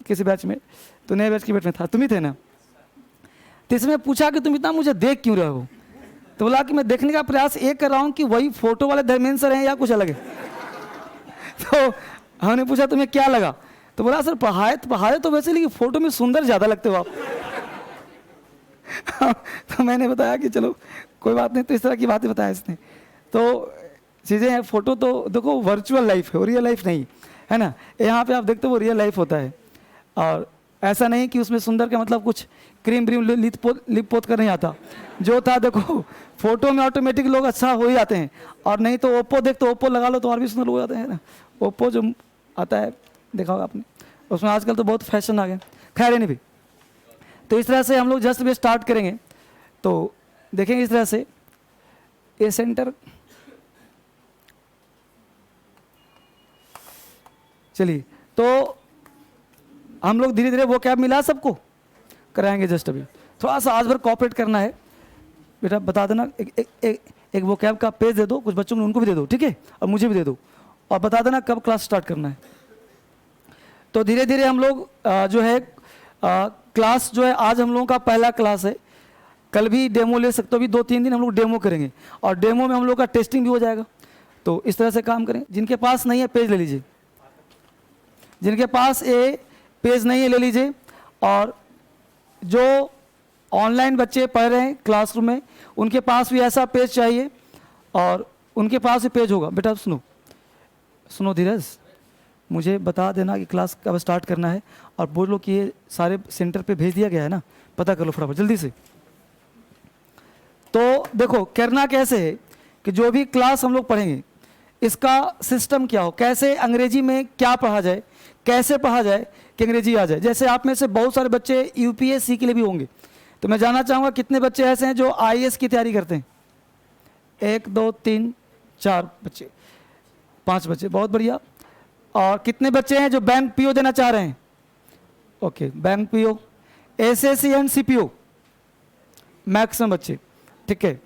किसी बैच में, तो नए बैच के बैच में था, तुम ही थे ना। तो इसमें पूछा कि तुम इतना मुझे देख क्यों रहे हो, तो बोला कि मैं देखने का प्रयास ये कर रहा हूँ कि वही फोटो वाले धर्मेंद्र सर हैं या कुछ अलग है। तो हमने पूछा तुम्हें क्या लगा, तो बोला सर पढ़ाए तो वैसे, लेकिन फोटो में सुंदर ज़्यादा लगते हो आप। तो मैंने बताया कि चलो कोई बात नहीं, तो इस तरह की बातें बताया इसने। तो चीज़ें हैं, फोटो तो देखो वर्चुअल लाइफ है, रियल लाइफ नहीं है ना। यहाँ पे आप देखते हो वो रियल लाइफ होता है, और ऐसा नहीं कि उसमें सुंदर का मतलब कुछ क्रीम ब्रीम लिप पोत कर नहीं आता। जो था देखो फोटो में ऑटोमेटिक लोग अच्छा हो ही जाते हैं, और नहीं तो ओप्पो देख, तो ओप्पो लगा लो तो और भी सुंदर हो जाते हैं ना। ओप्पो जो आता है देखा होगा आपने, उसमें आजकल तो बहुत फैशन आ गया। खैर नहीं भी, तो इस तरह से हम लोग जस्ट भी स्टार्ट करेंगे। तो देखेंगे इस तरह से ये सेंटर, चलिए तो हम लोग धीरे धीरे वो कैब मिला सबको कराएंगे। जस्ट अभी थोड़ा सा आज भर कॉपरेट करना है बेटा, बता देना एक वो कैब का पेज दे दो कुछ बच्चों को, उनको भी दे दो ठीक है, और मुझे भी दे दो, और बता देना कब क्लास स्टार्ट करना है। तो धीरे धीरे हम लोग जो है क्लास जो है, आज हम लोगों का पहला क्लास है, कल भी डेमो ले सकते हो, अभी 2-3 दिन हम लोग डेमो करेंगे, और डेमो में हम लोग का टेस्टिंग भी हो जाएगा। तो इस तरह से काम करें। जिनके पास नहीं है पेज ले लीजिए, जिनके पास ये पेज नहीं है ले लीजिए, और जो ऑनलाइन बच्चे पढ़ रहे हैं क्लासरूम में उनके पास भी ऐसा पेज चाहिए, और उनके पास भी पेज होगा। बेटा सुनो धीरज, मुझे बता देना कि क्लास कब स्टार्ट करना है, और बोलो कि ये सारे सेंटर पे भेज दिया गया है ना, पता कर लो फटाफट जल्दी से। तो देखो करना कैसे है कि जो भी क्लास हम लोग पढ़ेंगे इसका सिस्टम क्या हो, कैसे अंग्रेजी में क्या पढ़ा जाए, कैसे पढ़ा जाए कि अंग्रेजी आ जाए। जैसे आप में से बहुत सारे बच्चे यूपीएससी के लिए भी होंगे, तो मैं जानना चाहूँगा कितने बच्चे ऐसे हैं जो आईएएस की तैयारी करते हैं। 1 2 3 4 बच्चे, 5 बच्चे, बहुत बढ़िया। और कितने बच्चे हैं जो बैंक पीओ देना चाह रहे हैं? Okay, bank PO, SSC and CPO, maximum बच्चे, ठीक है।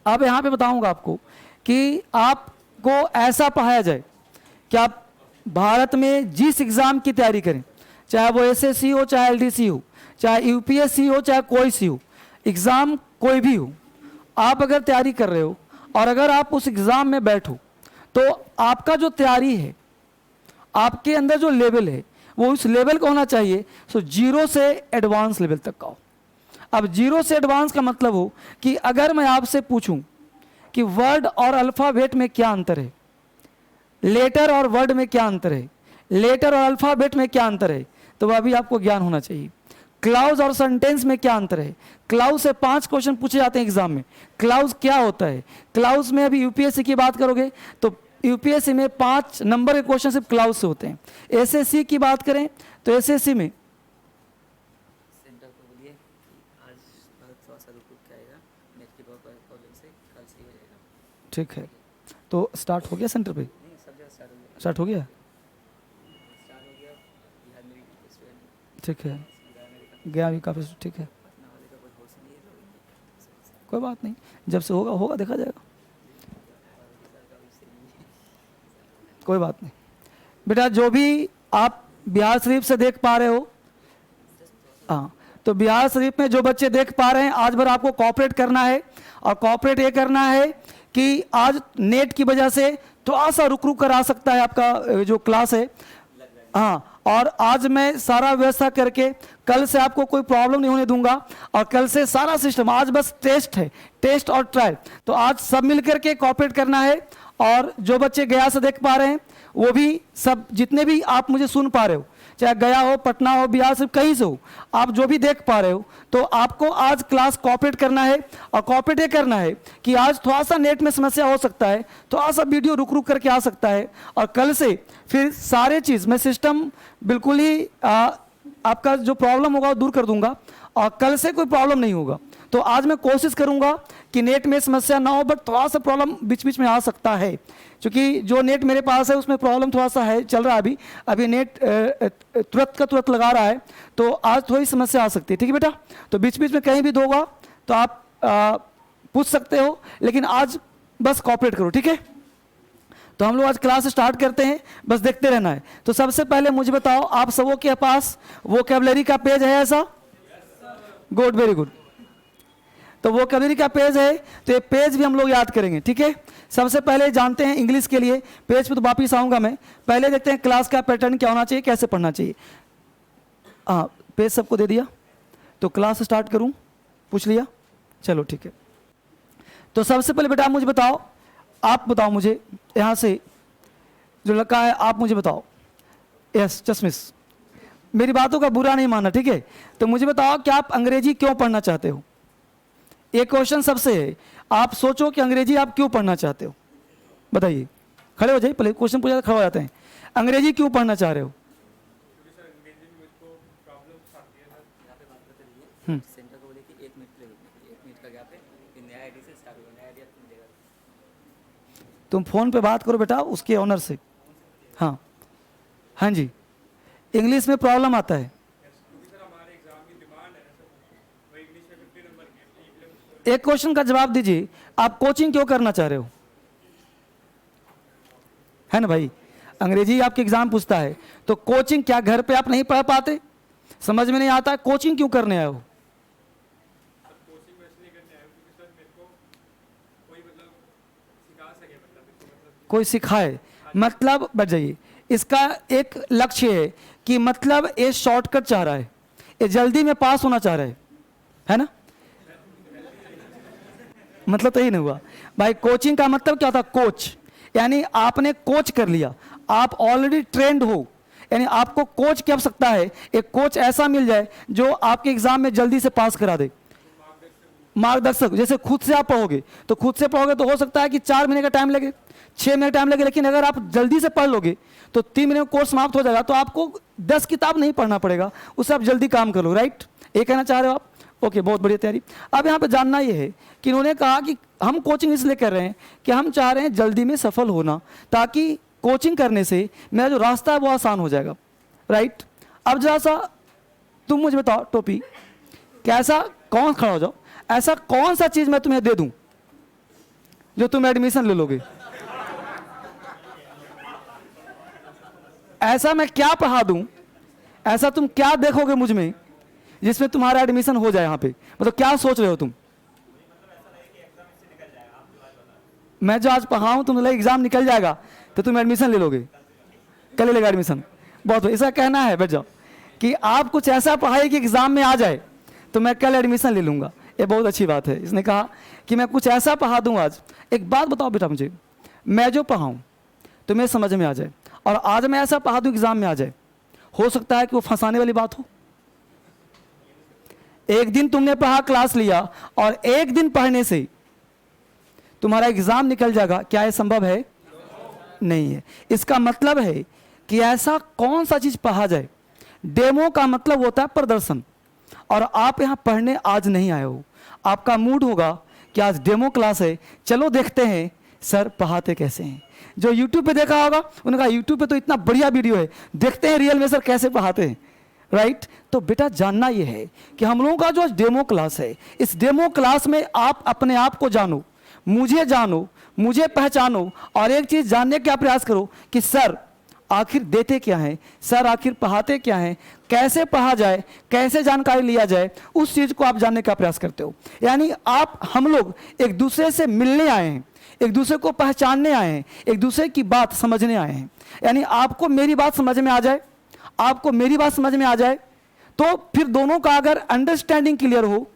अब यहाँ पे बताऊंगा आपको कि आपको ऐसा पढ़ाया जाए कि आप भारत में जिस एग्ज़ाम की तैयारी करें, चाहे वो एसएससी हो, चाहे एलडीसी हो, चाहे यूपीएससी हो, चाहे कोई सी हो, एग्ज़ाम कोई भी हो, आप अगर तैयारी कर रहे हो और अगर आप उस एग्ज़ाम में बैठो, तो आपका जो तैयारी है, आपके अंदर जो लेवल है वो उस लेवल का होना चाहिए। सो 0 से एडवांस लेवल तक का हो। अब 0 से एडवांस का मतलब हो कि अगर मैं आपसे पूछूं कि वर्ड और अल्फ़ाबेट में क्या अंतर है, लेटर और वर्ड में क्या अंतर है, लेटर और अल्फ़ाबेट में क्या अंतर है, तो वह भी आपको ज्ञान होना चाहिए। क्लाउज और सेंटेंस में क्या अंतर है, क्लाउज से 5 क्वेश्चन पूछे जाते हैं एग्जाम में। क्लाउज क्या होता है, क्लाउज में अभी यूपीएससी की बात करोगे तो यूपीएससी में 5 नंबर के क्वेश्चन सिर्फ क्लाउज से होते हैं। एसएससी की बात करें तो एसएससी में सेंटर को बोलिए आज थोड़ा सा रुक के आएगा, नेट की बहुत प्रॉब्लम से कल से हो जाएगा। ठीक है, तो स्टार्ट हो गया सेंटर पे, नहीं सब जगह स्टार्ट हो गया, स्टार्ट हो गया, स्टार्ट हो गया। बिहार में भी स्टूडेंट ठीक है, गया भी काफ़ी, ठीक है, पटना वाले का कोई होश नहीं है, कोई बात नहीं, जब से होगा होगा देखा जाएगा, कोई बात नहीं। बेटा जो भी आप बिहार शरीफ से देख पा रहे हो, हाँ, तो बिहार शरीफ में जो बच्चे देख पा रहे हैं, आज भर आपको कॉपरेट करना है। और कॉपरेट ये करना है कि आज नेट की वजह से थोड़ा सा रुक रुक कर आ सकता है आपका जो क्लास है, हाँ, और आज मैं सारा व्यवस्था करके कल से आपको कोई प्रॉब्लम नहीं होने दूंगा। और कल से सारा सिस्टम, आज बस टेस्ट है, टेस्ट और ट्रायल, तो आज सब मिल करके कॉपरेट करना है। और जो बच्चे गया से देख पा रहे हैं वो भी सब, जितने भी आप मुझे सुन पा रहे हो, चाहे गया हो, पटना हो, बिहार से कहीं से हो, आप जो भी देख पा रहे हो, तो आपको आज क्लास कॉपरेट करना है। और कॉपरेट ये करना है कि आज थोड़ा सा नेट में समस्या हो सकता है, थोड़ा सा वीडियो रुक रुक करके आ सकता है, और कल से फिर सारे चीज़ मैं सिस्टम बिल्कुल ही आपका जो प्रॉब्लम होगा वो दूर कर दूंगा, और कल से कोई प्रॉब्लम नहीं होगा। तो आज मैं कोशिश करूंगा कि नेट में समस्या ना हो, बट थोड़ा सा प्रॉब्लम बीच बीच में आ सकता है, क्योंकि जो नेट मेरे पास है उसमें प्रॉब्लम थोड़ा सा है, चल रहा है अभी नेट तुरंत का तुरंत लगा रहा है, तो आज थोड़ी समस्या आ सकती है। ठीक है बेटा, तो बीच बीच में कहीं भी होगा तो आप पूछ सकते हो, लेकिन आज बस कॉपरेट करो, ठीक है। तो हम लोग आज क्लास स्टार्ट करते हैं, बस देखते रहना है। तो सबसे पहले मुझे बताओ, आप सबों के पास वोकैबुलरी का पेज है ऐसा? Good, very good. तो वोकैबुलरी का पेज है, तो ये पेज भी हम लोग याद करेंगे, ठीक है। सबसे पहले जानते हैं इंग्लिश के लिए, पेज पे तो वापिस आऊँगा मैं, पहले देखते हैं क्लास का पैटर्न क्या होना चाहिए, कैसे पढ़ना चाहिए। हाँ, पेज सबको दे दिया, तो क्लास स्टार्ट करूँ? पूछ लिया, चलो ठीक है। तो सबसे पहले बेटा मुझे बताओ, आप बताओ मुझे यहाँ से जो लड़का है, आप मुझे बताओ। यस चश्मिश, मेरी बातों का बुरा नहीं मानना, ठीक है। तो मुझे बताओ कि आप अंग्रेजी क्यों पढ़ना चाहते हो? एक क्वेश्चन सबसे है, आप सोचो कि अंग्रेजी आप क्यों पढ़ना चाहते हो, बताइए। खड़े हो जाइए, पहले क्वेश्चन पूछा खड़े हो जाते हैं। अंग्रेजी क्यों पढ़ना चाह रहे हो? सेंटर को बोले कि 1 मिनट ले लो, 1 मिनट का गैप है, फिर नया आईडी से स्टार्ट करो, नया आईडी आपको मिलेगा। तुम फोन पे बात करो बेटा उसके ऑनर से। हाँ हाँ जी, इंग्लिश में प्रॉब्लम आता है। एक क्वेश्चन का जवाब दीजिए, आप कोचिंग क्यों करना चाह रहे हो? है ना भाई, अंग्रेजी आपके एग्जाम पूछता है, तो कोचिंग क्या घर पे आप नहीं पढ़ पाते, समझ में नहीं आता है, कोचिंग क्यों करने आए हो? कोई सिखाए, मतलब बढ़ जाइए। इसका एक लक्ष्य है कि मतलब ये शॉर्टकट चाह रहा है, ये जल्दी में पास होना चाह रहा है ना? मतलब तो यही नहीं हुआ भाई। कोचिंग का मतलब क्या था? कोच, यानी आपने कोच कर लिया, आप ऑलरेडी ट्रेंड हो, यानी आपको कोच की आवश्यकता है। एक कोच ऐसा मिल जाए जो आपके एग्जाम में जल्दी से पास करा दे, मार्गदर्शक। जैसे खुद से आप पढ़ोगे, तो खुद से पढ़ोगे तो हो सकता है कि 4 महीने का टाइम लगे, 6 महीने टाइम लगे, लेकिन अगर आप जल्दी से पढ़ लोगे तो 3 महीने में कोर्स समाप्त हो जाएगा, तो आपको 10 किताब नहीं पढ़ना पड़ेगा, उससे आप जल्दी काम कर लो, राइट? ये कहना चाह रहे हो आप? ओके, बहुत बढ़िया तैयारी। अब यहाँ पे जानना ये है कि इन्होंने कहा कि हम कोचिंग इसलिए कर रहे हैं कि हम चाह रहे हैं जल्दी में सफल होना, ताकि कोचिंग करने से मेरा जो रास्ता है वो आसान हो जाएगा, राइट? अब जरा सा तुम मुझे बताओ टोपी, कैसा कौन खड़ा हो जाओ, ऐसा कौन सा चीज मैं तुम्हें दे दूं जो तुम एडमिशन ले लोगे? ऐसा मैं क्या पढ़ा दूं, ऐसा तुम क्या देखोगे मुझ में जिसमें तुम्हारा एडमिशन हो जाए? यहाँ पे मतलब क्या सोच रहे हो तुम? मैं जो आज पढ़ाऊं तुम लगे एग्जाम निकल जाएगा तो तुम एडमिशन ले लोगे, कल ले लेगा एडमिशन। बहुत ऐसा कहना है बैठ जाओ कि आप कुछ ऐसा पढ़ाई कि एग्जाम में आ जाए तो मैं कल एडमिशन ले लूंगा। ये बहुत अच्छी बात है। इसने कहा कि मैं कुछ ऐसा पढ़ा दूं आज। एक बात बताओ बेटा मुझे, मैं जो पढ़ाऊं तुम्हें समझ में आ जाए, और आज मैं ऐसा पढ़ा दूं एग्जाम में आ जाए, हो सकता है कि वो फंसाने वाली बात हो। एक दिन तुमने पढ़ा, क्लास लिया, और एक दिन पढ़ने से तुम्हारा एग्जाम निकल जाएगा, क्या यह संभव है? नहीं है। इसका मतलब है कि ऐसा कौन सा चीज पढ़ा जाए। डेमो का मतलब होता है प्रदर्शन, और आप यहां पढ़ने आज नहीं आए हो। आपका मूड होगा कि आज डेमो क्लास है, चलो देखते हैं सर पढ़ाते कैसे हैं। जो यूट्यूब पे देखा होगा उन्होंने कहा यूट्यूब पे तो इतना बढ़िया वीडियो है, देखते हैं रियल में सर कैसे पढ़ाते हैं, राइट? तो बेटा जानना यह है कि हम लोगों का जो डेमो क्लास है, इस डेमो क्लास में आप अपने आप को जानो, मुझे पहचानो, और एक चीज जानने का प्रयास करो कि सर आखिर देते क्या हैं, सर आखिर पढ़ाते क्या हैं, कैसे पढ़ा जाए, कैसे जानकारी लिया जाए, उस चीज को आप जानने का प्रयास करते हो। यानी हम लोग एक दूसरे से मिलने आए हैं, एक दूसरे को पहचानने आए हैं, एक दूसरे की बात समझने आए हैं। यानी आपको मेरी बात समझ में आ जाए, आपको मेरी बात समझ में आ जाए, तो फिर दोनों का अगर अंडरस्टैंडिंग क्लियर हो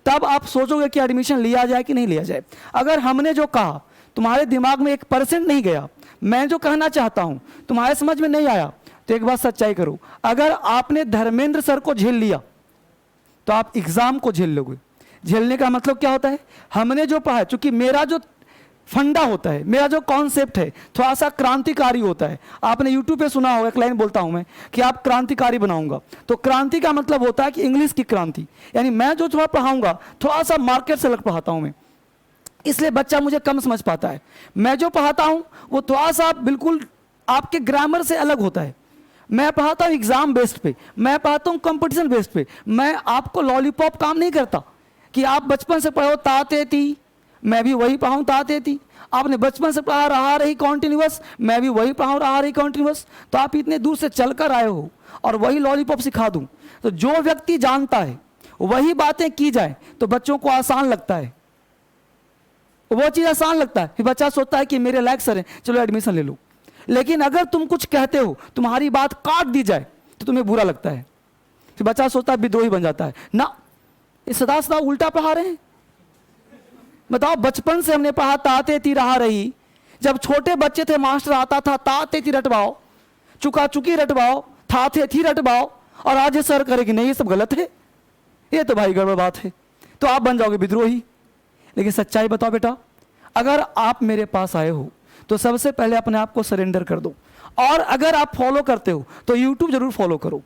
तब आप सोचोगे कि एडमिशन लिया जाए कि नहीं लिया जाए। अगर हमने जो कहा तुम्हारे दिमाग में 1% नहीं गया, मैं जो कहना चाहता हूं तुम्हारे समझ में नहीं आया, तो एक बात सच्चाई करो, अगर आपने धर्मेंद्र सर को झेल लिया तो आप एग्जाम को झेल लोगे। झेलने का मतलब क्या होता है? हमने जो पढ़ा, चूंकि मेरा जो फंडा होता है, मेरा जो कॉन्सेप्ट है थोड़ा सा क्रांतिकारी होता है। आपने यूट्यूब पे सुना होगा, एक लाइन बोलता हूं मैं कि आप क्रांतिकारी बनाऊंगा। तो क्रांति का मतलब होता है कि इंग्लिश की क्रांति, यानी मैं जो थोड़ा पढ़ाऊंगा थोड़ा सा मार्केट से अलग पढ़ाता हूं मैं, इसलिए बच्चा मुझे कम समझ पाता है। मैं जो पढ़ाता हूं वो थोड़ा सा बिल्कुल आपके ग्रामर से अलग होता है। मैं पढ़ाता हूं एग्जाम बेस्ड पे, मैं पढ़ाता हूं कंपटीशन बेस्ड पे। मैं आपको लॉलीपॉप काम नहीं करता कि आप बचपन से पढ़ो ताते थी, मैं भी वही पढ़ाऊं ताते थी। आपने बचपन से पढ़ा रहा रही कॉन्टिन्यूअस, मैं भी वही पढ़ा रहा रही कॉन्टिन्यूअस, तो आप इतने दूर से चलकर आए हो और वही लॉलीपॉप सिखा दूं, तो जो व्यक्ति जानता है वही बातें की जाए तो बच्चों को आसान लगता है, वो चीज़ आसान लगता है। फिर बच्चा सोचता है कि मेरे लायक सर हैं, चलो एडमिशन ले लो। लेकिन अगर तुम कुछ कहते हो, तुम्हारी बात काट दी जाए तो तुम्हें बुरा लगता है, फिर बच्चा सोचता है विद्रोही बन जाता है ना। ये सदा सदा उल्टा पढ़ा रहे हैं। बताओ, बचपन से हमने पढ़ा ताते ती रहा रही, जब छोटे बच्चे थे मास्टर आता था ताते ती रटवाओ, चुका चुकी रटवाओ, था थे थी रटवाओ, और आज ये सर करेगी नहीं, ये सब गलत है, ये तो भाई गड़बड़ बात है, तो आप बन जाओगे विद्रोही। लेकिन सच्चाई बताओ बेटा, अगर आप मेरे पास आए हो तो सबसे पहले अपने आप को सरेंडर कर दो, और अगर आप फॉलो करते हो तो यूट्यूब जरूर फॉलो करो,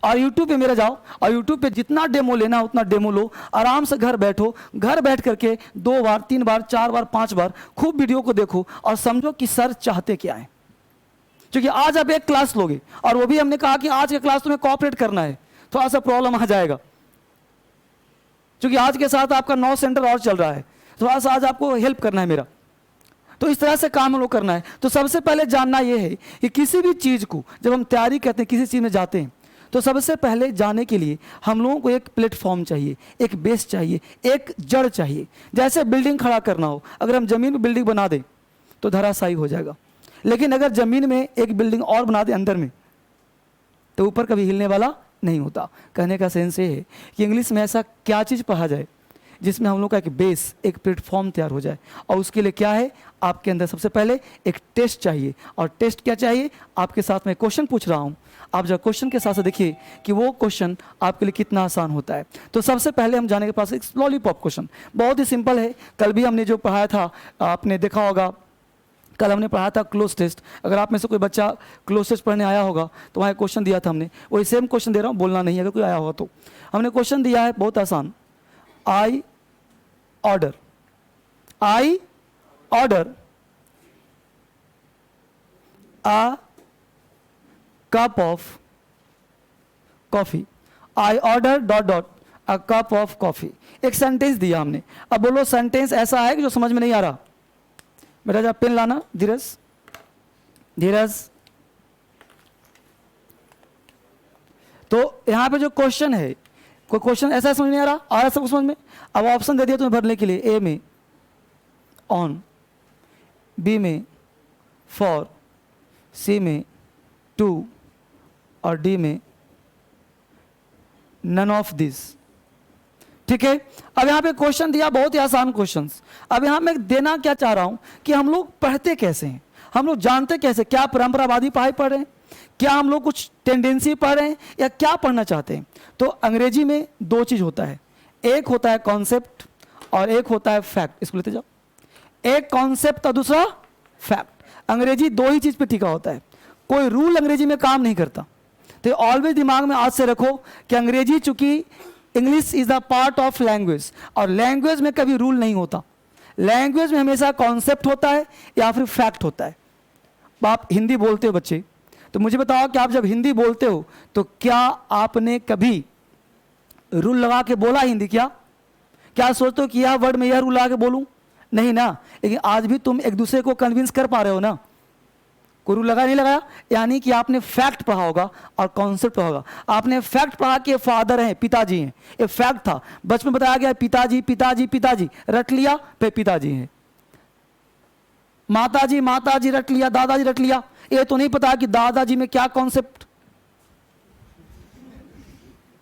और यूट्यूब पे मेरा जाओ, और यूट्यूब पे जितना डेमो लेना उतना डेमो लो, आराम से घर बैठो, घर बैठ करके 2 बार 3 बार 4 बार 5 बार खूब वीडियो को देखो और समझो कि सर चाहते क्या है। क्योंकि आज आप एक क्लास लोगे, और वो भी हमने कहा कि आज का क्लास तुम्हें कोऑपरेट करना है, थोड़ा सा प्रॉब्लम आ जाएगा, क्योंकि आज के साथ आपका 9 सेंटर और चल रहा है, थोड़ा सा आज आपको हेल्प करना है मेरा, तो इस तरह से काम हम लोग करना है। तो सबसे पहले जानना यह है कि किसी भी चीज़ को जब हम तैयारी करते हैं, किसी चीज़ में जाते हैं, तो सबसे पहले जाने के लिए हम लोगों को एक प्लेटफॉर्म चाहिए, एक बेस चाहिए, एक जड़ चाहिए। जैसे बिल्डिंग खड़ा करना हो, अगर हम ज़मीन में बिल्डिंग बना दें तो धराशायी हो जाएगा, लेकिन अगर ज़मीन में एक बिल्डिंग और बना दें अंदर में, तो ऊपर कभी हिलने वाला नहीं होता। कहने का सेंस ये है कि इंग्लिश में ऐसा क्या चीज़ पढ़ा जाए जिसमें हम लोग का एक बेस, एक प्लेटफॉर्म तैयार हो जाए। और उसके लिए क्या है, आपके अंदर सबसे पहले एक टेस्ट चाहिए। और टेस्ट क्या चाहिए, आपके साथ में क्वेश्चन पूछ रहा हूँ, आप जब क्वेश्चन के साथ देखिए कि वो क्वेश्चन आपके लिए कितना आसान होता है। तो सबसे पहले हम जाने के पास एक लॉलीपॉप क्वेश्चन बहुत ही सिंपल है। कल भी हमने जो पढ़ाया था, आपने देखा होगा, कल हमने पढ़ा था क्लोज टेस्ट। अगर आप में से कोई बच्चा क्लोज टेस्ट पढ़ने आया होगा तो वहाँ एक क्वेश्चन दिया था हमने, वही सेम क्वेश्चन दे रहा हूँ, बोलना नहीं है अगर कोई आया होगा तो। हमने क्वेश्चन दिया है बहुत आसान, I order a cup of coffee, I order ... a cup of coffee। एक सेंटेंस दिया हमने। अब बोलो सेंटेंस ऐसा है कि जो समझ में नहीं आ रहा। बेटा जरा पेन लाना, धीरज। तो यहां पे जो क्वेश्चन है, कोई क्वेश्चन ऐसा समझ नहीं आ रहा, आ रहा सबको समझ में। अब ऑप्शन दे दिया तुम्हें भरने के लिए, ए में ऑन, बी में फॉर, सी में टू, और डी में नन ऑफ दिस। ठीक है, अब यहां पे क्वेश्चन दिया, बहुत ही आसान क्वेश्चंस। अब यहां मैं देना क्या चाह रहा हूं कि हम लोग पढ़ते कैसे हैं, हम लोग जानते कैसे, क्या परंपरावादी पढ़ाई पढ़ रहे हैं, क्या हम लोग कुछ टेंडेंसी पढ़ रहे हैं, या क्या पढ़ना चाहते हैं। तो अंग्रेजी में 2 चीज होता है, एक होता है कॉन्सेप्ट और एक होता है फैक्ट। इसको लेते जाओ, एक कॉन्सेप्ट और दूसरा फैक्ट। अंग्रेजी 2 ही चीज पे टिका होता है, कोई रूल अंग्रेजी में काम नहीं करता। तो ऑलवेज दिमाग में आज से रखो कि अंग्रेजी, चूंकि English is the part of language, और लैंग्वेज में कभी रूल नहीं होता। लैंग्वेज में हमेशा कॉन्सेप्ट होता है या फिर फैक्ट होता है। आप हिंदी बोलते हो बच्चे, तो मुझे बताओ कि आप जब हिंदी बोलते हो तो क्या आपने कभी रूल लगा के बोला हिंदी? क्या सोचते हो कि यह वर्ड में यह रूल लगा के बोलूं? नहीं ना। लेकिन आज भी तुम एक दूसरे को कन्विंस कर पा रहे हो ना, कोई रूल लगा नहीं लगाया, यानी कि आपने फैक्ट पढ़ा होगा और कॉन्सेप्ट पढ़ा होगा। आपने फैक्ट पढ़ा कि फादर हैं, पिताजी हैं, ये फैक्ट था, बचपन में बताया गया पिताजी पिताजी पिताजी, रट लिया, फिर पिताजी हैं। माताजी माताजी रट लिया, दादाजी रट लिया, ये तो नहीं पता कि दादाजी में क्या कॉन्सेप्ट,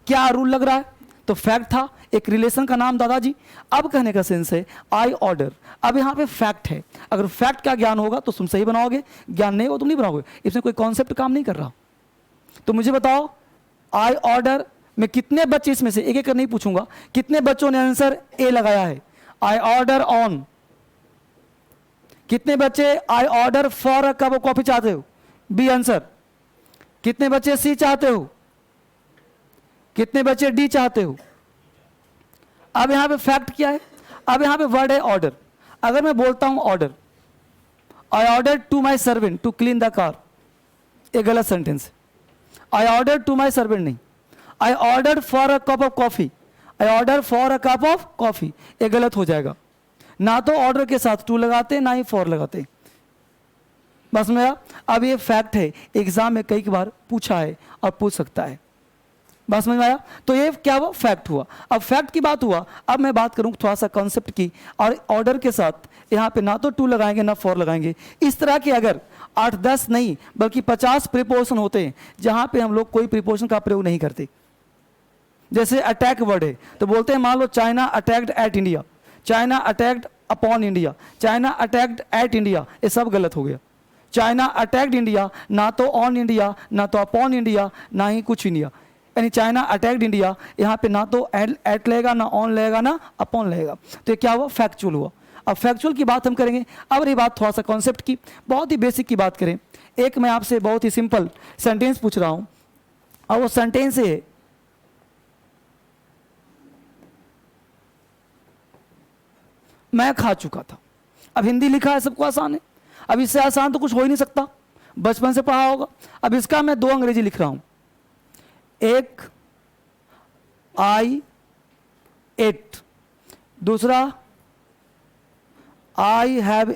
क्या रूल लग रहा है। तो फैक्ट था, एक रिलेशन का नाम दादाजी। अब कहने का सेंस है आई ऑर्डर। अब यहां पे फैक्ट है, अगर फैक्ट का ज्ञान होगा तो तुम सही बनाओगे, ज्ञान नहीं हो तुम नहीं बनाओगे। इसमें कोई कॉन्सेप्ट काम नहीं कर रहा। तो मुझे बताओ, आई ऑर्डर में कितने बच्चे, इसमें से एक एक कर नहीं पूछूंगा, कितने बच्चों ने आंसर ए लगाया है? I order on. कितने बच्चे I order for a cup of coffee चाहते हो? B answer. कितने बच्चे सी चाहते हो? कितने बच्चे डी चाहते हो? अब यहां पे फैक्ट क्या है? अब यहां पे वर्ड है ऑर्डर। अगर मैं बोलता हूं order, I order to my servant to clean the car, ये गलत सेंटेंस है। I order to my servant नहीं, I order for a cup of coffee, I order for a cup of coffee, ये गलत हो जाएगा। ना तो ऑर्डर के साथ टू लगाते ना ही फॉर लगाते। बस मेरा अब ये फैक्ट है, एग्जाम में कई बार पूछा है और पूछ सकता है। बस समझ में आया? तो ये क्या हुआ? फैक्ट हुआ। अब फैक्ट की बात हुआ, अब मैं बात करूं थोड़ा सा कॉन्सेप्ट की। और ऑर्डर के साथ यहाँ पे ना तो टू लगाएंगे ना फॉर लगाएंगे। इस तरह के अगर 8-10 नहीं बल्कि 50 प्रीपोजिशन होते हैं जहाँ पे हम लोग कोई प्रीपोजिशन का प्रयोग नहीं करते। जैसे अटैक वर्ड है तो बोलते हैं मान लो China attacked at India, China attacked upon India, China attacked at India, ये सब गलत हो गया। चाइना अटैक्ड इंडिया, ना तो ऑन इंडिया ना तो अपॉन इंडिया ना ही कुछ इंडिया, यानी चाइना अटैक्ड इंडिया, यहाँ पे ना तो एट लगेगा ना ऑन लगेगा ना अपॉन लगेगा। तो ये क्या हुआ? फैक्चुअल हुआ। अब फैक्चुअल की बात हम करेंगे। अब रही बात थोड़ा सा कॉन्सेप्ट की, बहुत ही बेसिक की बात करें। एक मैं आपसे बहुत ही सिंपल सेंटेंस पूछ रहा हूँ और वो सेंटेंस है मैं खा चुका था। अब हिंदी लिखा है, सबको आसान है। अब इससे आसान तो कुछ हो ही नहीं सकता, बचपन से पढ़ा होगा। अब इसका मैं 2 अंग्रेजी लिख रहा हूं, एक आई एट, दूसरा आई हैव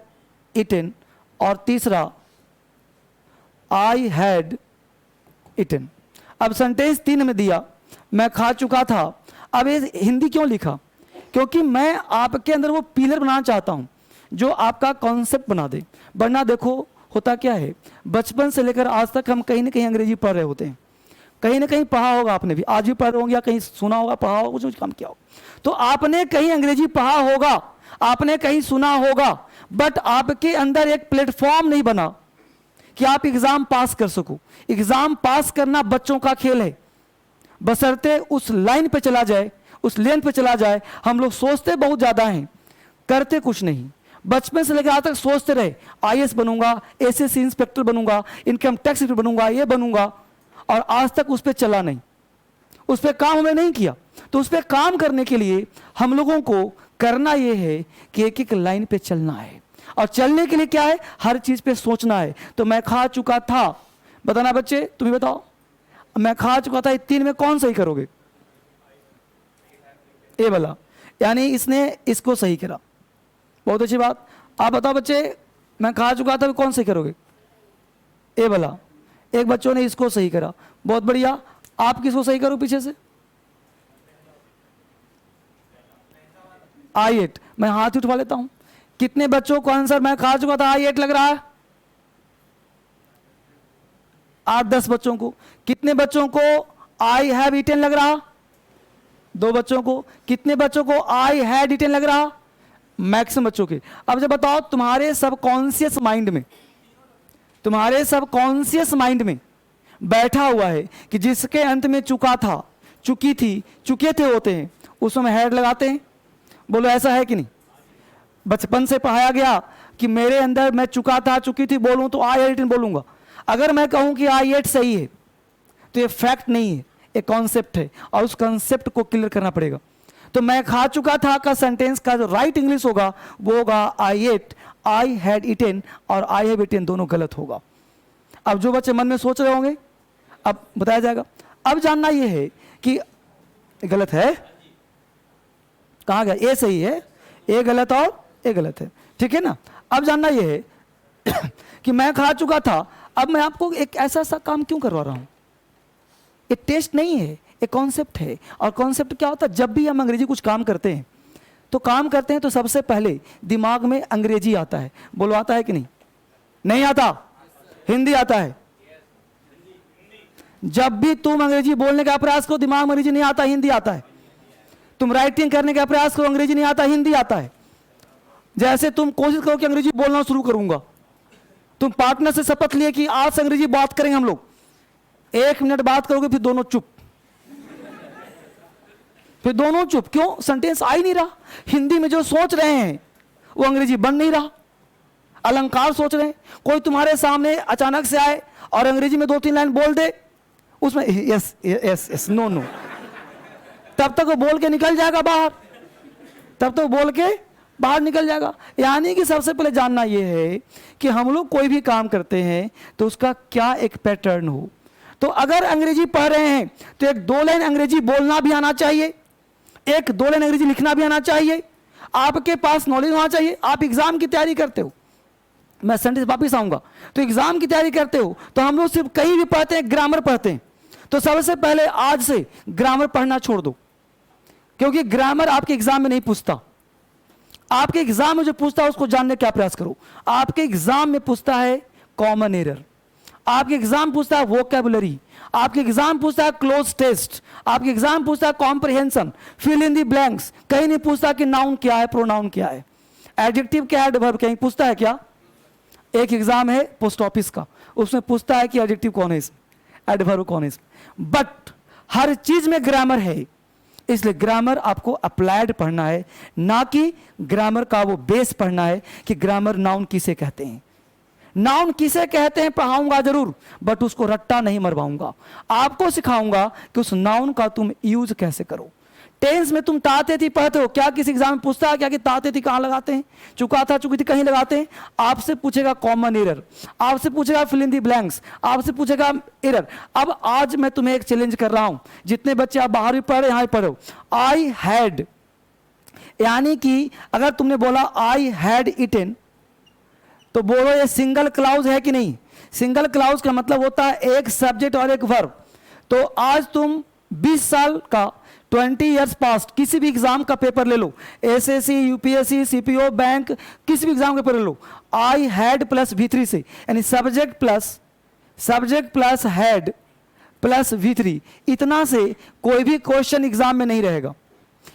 इटन और तीसरा आई हैड इटन। अब सेंटेंस 3 में दिया मैं खा चुका था। अब ये हिंदी क्यों लिखा? क्योंकि मैं आपके अंदर वो पिलर बनाना चाहता हूं जो आपका कॉन्सेप्ट बना दे। वरना देखो होता क्या है, बचपन से लेकर आज तक हम कहीं ना कहीं अंग्रेजी पढ़ रहे होते हैं। कहीं ना कहीं पढ़ा होगा आपने भी, आज भी पढ़ रहे होंगे या कहीं सुना होगा, पढ़ा होगा, कुछ काम किया होगा। तो आपने कहीं अंग्रेजी पढ़ा होगा, आपने कहीं सुना होगा, बट आपके अंदर एक प्लेटफॉर्म नहीं बना कि आप एग्जाम पास कर सको। एग्जाम पास करना बच्चों का खेल है, बशर्ते उस लाइन पे चला जाए, उस लेन पे चला जाए। हम लोग सोचते बहुत ज्यादा हैं, करते कुछ नहीं। बचपन से लेकर आज तक सोचते रहे आईएएस बनूंगा, एसएससी इंस्पेक्टर बनूंगा, इनकम टैक्स बनूंगा, ये बनूंगा, और आज तक उस पर चला नहीं, उस पर काम हमने नहीं किया। तो उस पर काम करने के लिए हम लोगों को करना यह है कि एक एक लाइन पे चलना है। और चलने के लिए क्या है? हर चीज पे सोचना है। तो मैं खा चुका था, बताना बच्चे, तुम्हें बताओ, मैं खा चुका था, 3 में कौन सही करोगे? ए वाला, यानी इसने इसको सही करा, बहुत अच्छी बात। आप बताओ बच्चे, मैं खा चुका था, कौन सही करोगे? ए वाला। एक बच्चों ने इसको सही करा, बहुत बढ़िया। आप किसको सही करो पीछे से? आई एट। मैं हाथ ही उठवा लेता हूं। कितने बच्चों को आंसर मैं खा चुका था आई एट लग रहा है? 8-10 बच्चों को। कितने बच्चों को आई हैव ईटन लग रहा? 2 बच्चों को। कितने बच्चों को आई हैड ईटन लग रहा? मैक्सिमम बच्चों के। अब जब बताओ, तुम्हारे सबकॉन्शियस माइंड में, तुम्हारे सबकॉन्शियस माइंड में बैठा हुआ है कि जिसके अंत में चुका था, चुकी थी, चुके थे होते हैं, उसमें हैड लगाते हैं। बोलो ऐसा है कि नहीं? बचपन से पढ़ाया गया कि मेरे अंदर मैं चुका था, चुकी थी बोलूं तो आई एट बोलूंगा। अगर मैं कहूं कि आई एट सही है तो ये फैक्ट नहीं है, एक कॉन्सेप्ट है, और उस कॉन्सेप्ट को क्लियर करना पड़ेगा। तो मैं खा चुका था का सेंटेंस का जो राइट इंग्लिश होगा वो होगा आई एट, आई हैड ईटेन और आई हैव ईटेन दोनों गलत होगा। अब जो बच्चे मन में सोच रहे होंगे, अब बताया जाएगा। अब जानना यह है कि गलत है, कहाँ गया? ए सही है, ए गलत और ए गलत है, ठीक है ना? अब जानना यह है कि मैं खा चुका था। अब मैं आपको एक ऐसा सा काम क्यों करवा रहा हूं? ये टेस्ट नहीं है, एक कॉन्सेप्ट है। और कॉन्सेप्ट क्या होता है? जब भी हम अंग्रेजी कुछ काम करते हैं तो सबसे पहले दिमाग में अंग्रेजी आता है। बोलो आता है कि नहीं? नहीं आता? हिंदी आता है। जब भी तुम अंग्रेजी बोलने का प्रयास करो, दिमाग में अंग्रेजी नहीं आता, हिंदी आता है। तुम राइटिंग करने का प्रयास करो, अंग्रेजी नहीं आता, हिंदी आता है। जैसे तुम कोशिश करो कि अंग्रेजी बोलना शुरू करूंगा, तुम पार्टनर से शपथ लिए कि आज से अंग्रेजी बात करेंगे हम लोग, 1 मिनट बात करोगे फिर दोनों चुप, फिर दोनों चुप। क्यों? सेंटेंस आ ही नहीं रहा। हिंदी में जो सोच रहे हैं वो अंग्रेजी बन नहीं रहा। अलंकार सोच रहे हैं। कोई तुम्हारे सामने अचानक से आए और अंग्रेजी में 2-3 लाइन बोल दे, उसमें yes yes yes no no, तब तक वो बोल के निकल जाएगा बाहर, तब तक बोल के बाहर निकल जाएगा। यानी कि सबसे पहले जानना यह है कि हम लोग कोई भी काम करते हैं तो उसका क्या एक पैटर्न हो। तो अगर अंग्रेजी पढ़ रहे हैं तो 1-2 लाइन अंग्रेजी बोलना भी आना चाहिए, 1-2 लाइन अंग्रेजी लिखना भी आना चाहिए। आपके पास नॉलेज होना चाहिए। आप एग्जाम की तैयारी करते हो, मैं सेंटेंस वापिस आऊंगा, तो एग्जाम की तैयारी करते हो तो हम लोग सिर्फ कहीं भी पढ़ते हैं, ग्रामर पढ़ते हैं। तो सबसे पहले आज से ग्रामर पढ़ना छोड़ दो, क्योंकि ग्रामर आपके एग्जाम में नहीं पूछता। आपके एग्जाम में जो पूछता है उसको जानने का प्रयास करो। आपके एग्जाम में पूछता है कॉमन एरर, आपके एग्जाम पूछता है वोकैबुलरी, आपके एग्जाम पूछता है क्लोज टेस्ट, आपके एग्जाम पूछता है comprehension, fill in the blanks. कहीं नहीं पूछता कि नाउन क्या है, प्रोनाउन क्या है, एडजेक्टिव क्या है, एडवर्ब कहीं पूछता है क्या? एक एग्जाम है पोस्ट ऑफिस का, उसमें पूछता है कि एडजेक्टिव कौन है इसमें, एडवर्ब कौन है इसमें। बट हर चीज में ग्रामर है, इसलिए ग्रामर आपको अप्लाइड पढ़ना है, ना कि ग्रामर का वो बेस पढ़ना है कि ग्रामर नाउन किसे कहते हैं। नाउन किसे कहते हैं पढ़ाऊंगा जरूर, बट उसको रट्टा नहीं मरवाऊंगा। आपको सिखाऊंगा कि उस नाउन का तुम यूज कैसे करो। टेंस में तुम ताते थी पढ़ते हो, क्या किसी एग्जाम में पूछता है क्या कि ताते थी कहां लगाते हैं, चुका था चुकी थी कहीं लगाते हैं? आपसे पूछेगा कॉमन एरर, आपसे पूछेगा फिल इन दी ब्लैंक्स, आपसे पूछेगा एरर। अब आज मैं तुम्हें एक चैलेंज कर रहा हूं, जितने बच्चे आप बाहर भी पढ़ रहे, यहां भी पढ़ो। आई हैड, यानी कि अगर तुमने बोला आई हैड इटन, तो बोलो ये सिंगल क्लाउज है कि नहीं? सिंगल क्लाउज का मतलब होता है एक सब्जेक्ट और एक वर्ब। तो आज तुम 20 साल का 20 इयर्स पास्ट किसी भी एग्जाम का पेपर ले लो, एसएससी, यूपीएससी, सीपीओ, बैंक, किसी भी एग्जाम का पेपर ले लो, आई हैड प्लस V3 से, यानी subject plus had plus V3, इतना से कोई भी क्वेश्चन एग्जाम में नहीं रहेगा।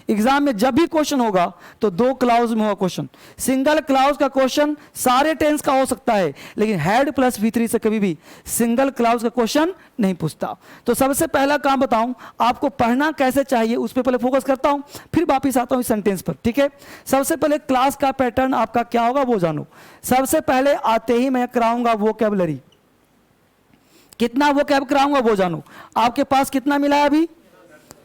एग्जाम में जब भी क्वेश्चन होगा तो दो क्लाउज में होगा क्वेश्चन। सिंगल क्लाउज का क्वेश्चन सारे टेंस का हो सकता है, लेकिन हैड प्लस V3 से कभी भी सिंगल क्लाउज का क्वेश्चन नहीं पूछता। तो सबसे पहला काम बताऊं आपको पढ़ना कैसे चाहिए, उस पर पहले फोकस करता हूं, फिर वापिस आता हूं इस सेंटेंस पर, ठीक है? सबसे पहले क्लास का पैटर्न आपका क्या होगा वो जानो। सबसे पहले आते ही मैं कराऊंगा वोकैबुलरी, कितना वोकैब कराऊंगा वो जानो। आपके पास कितना मिला है अभी?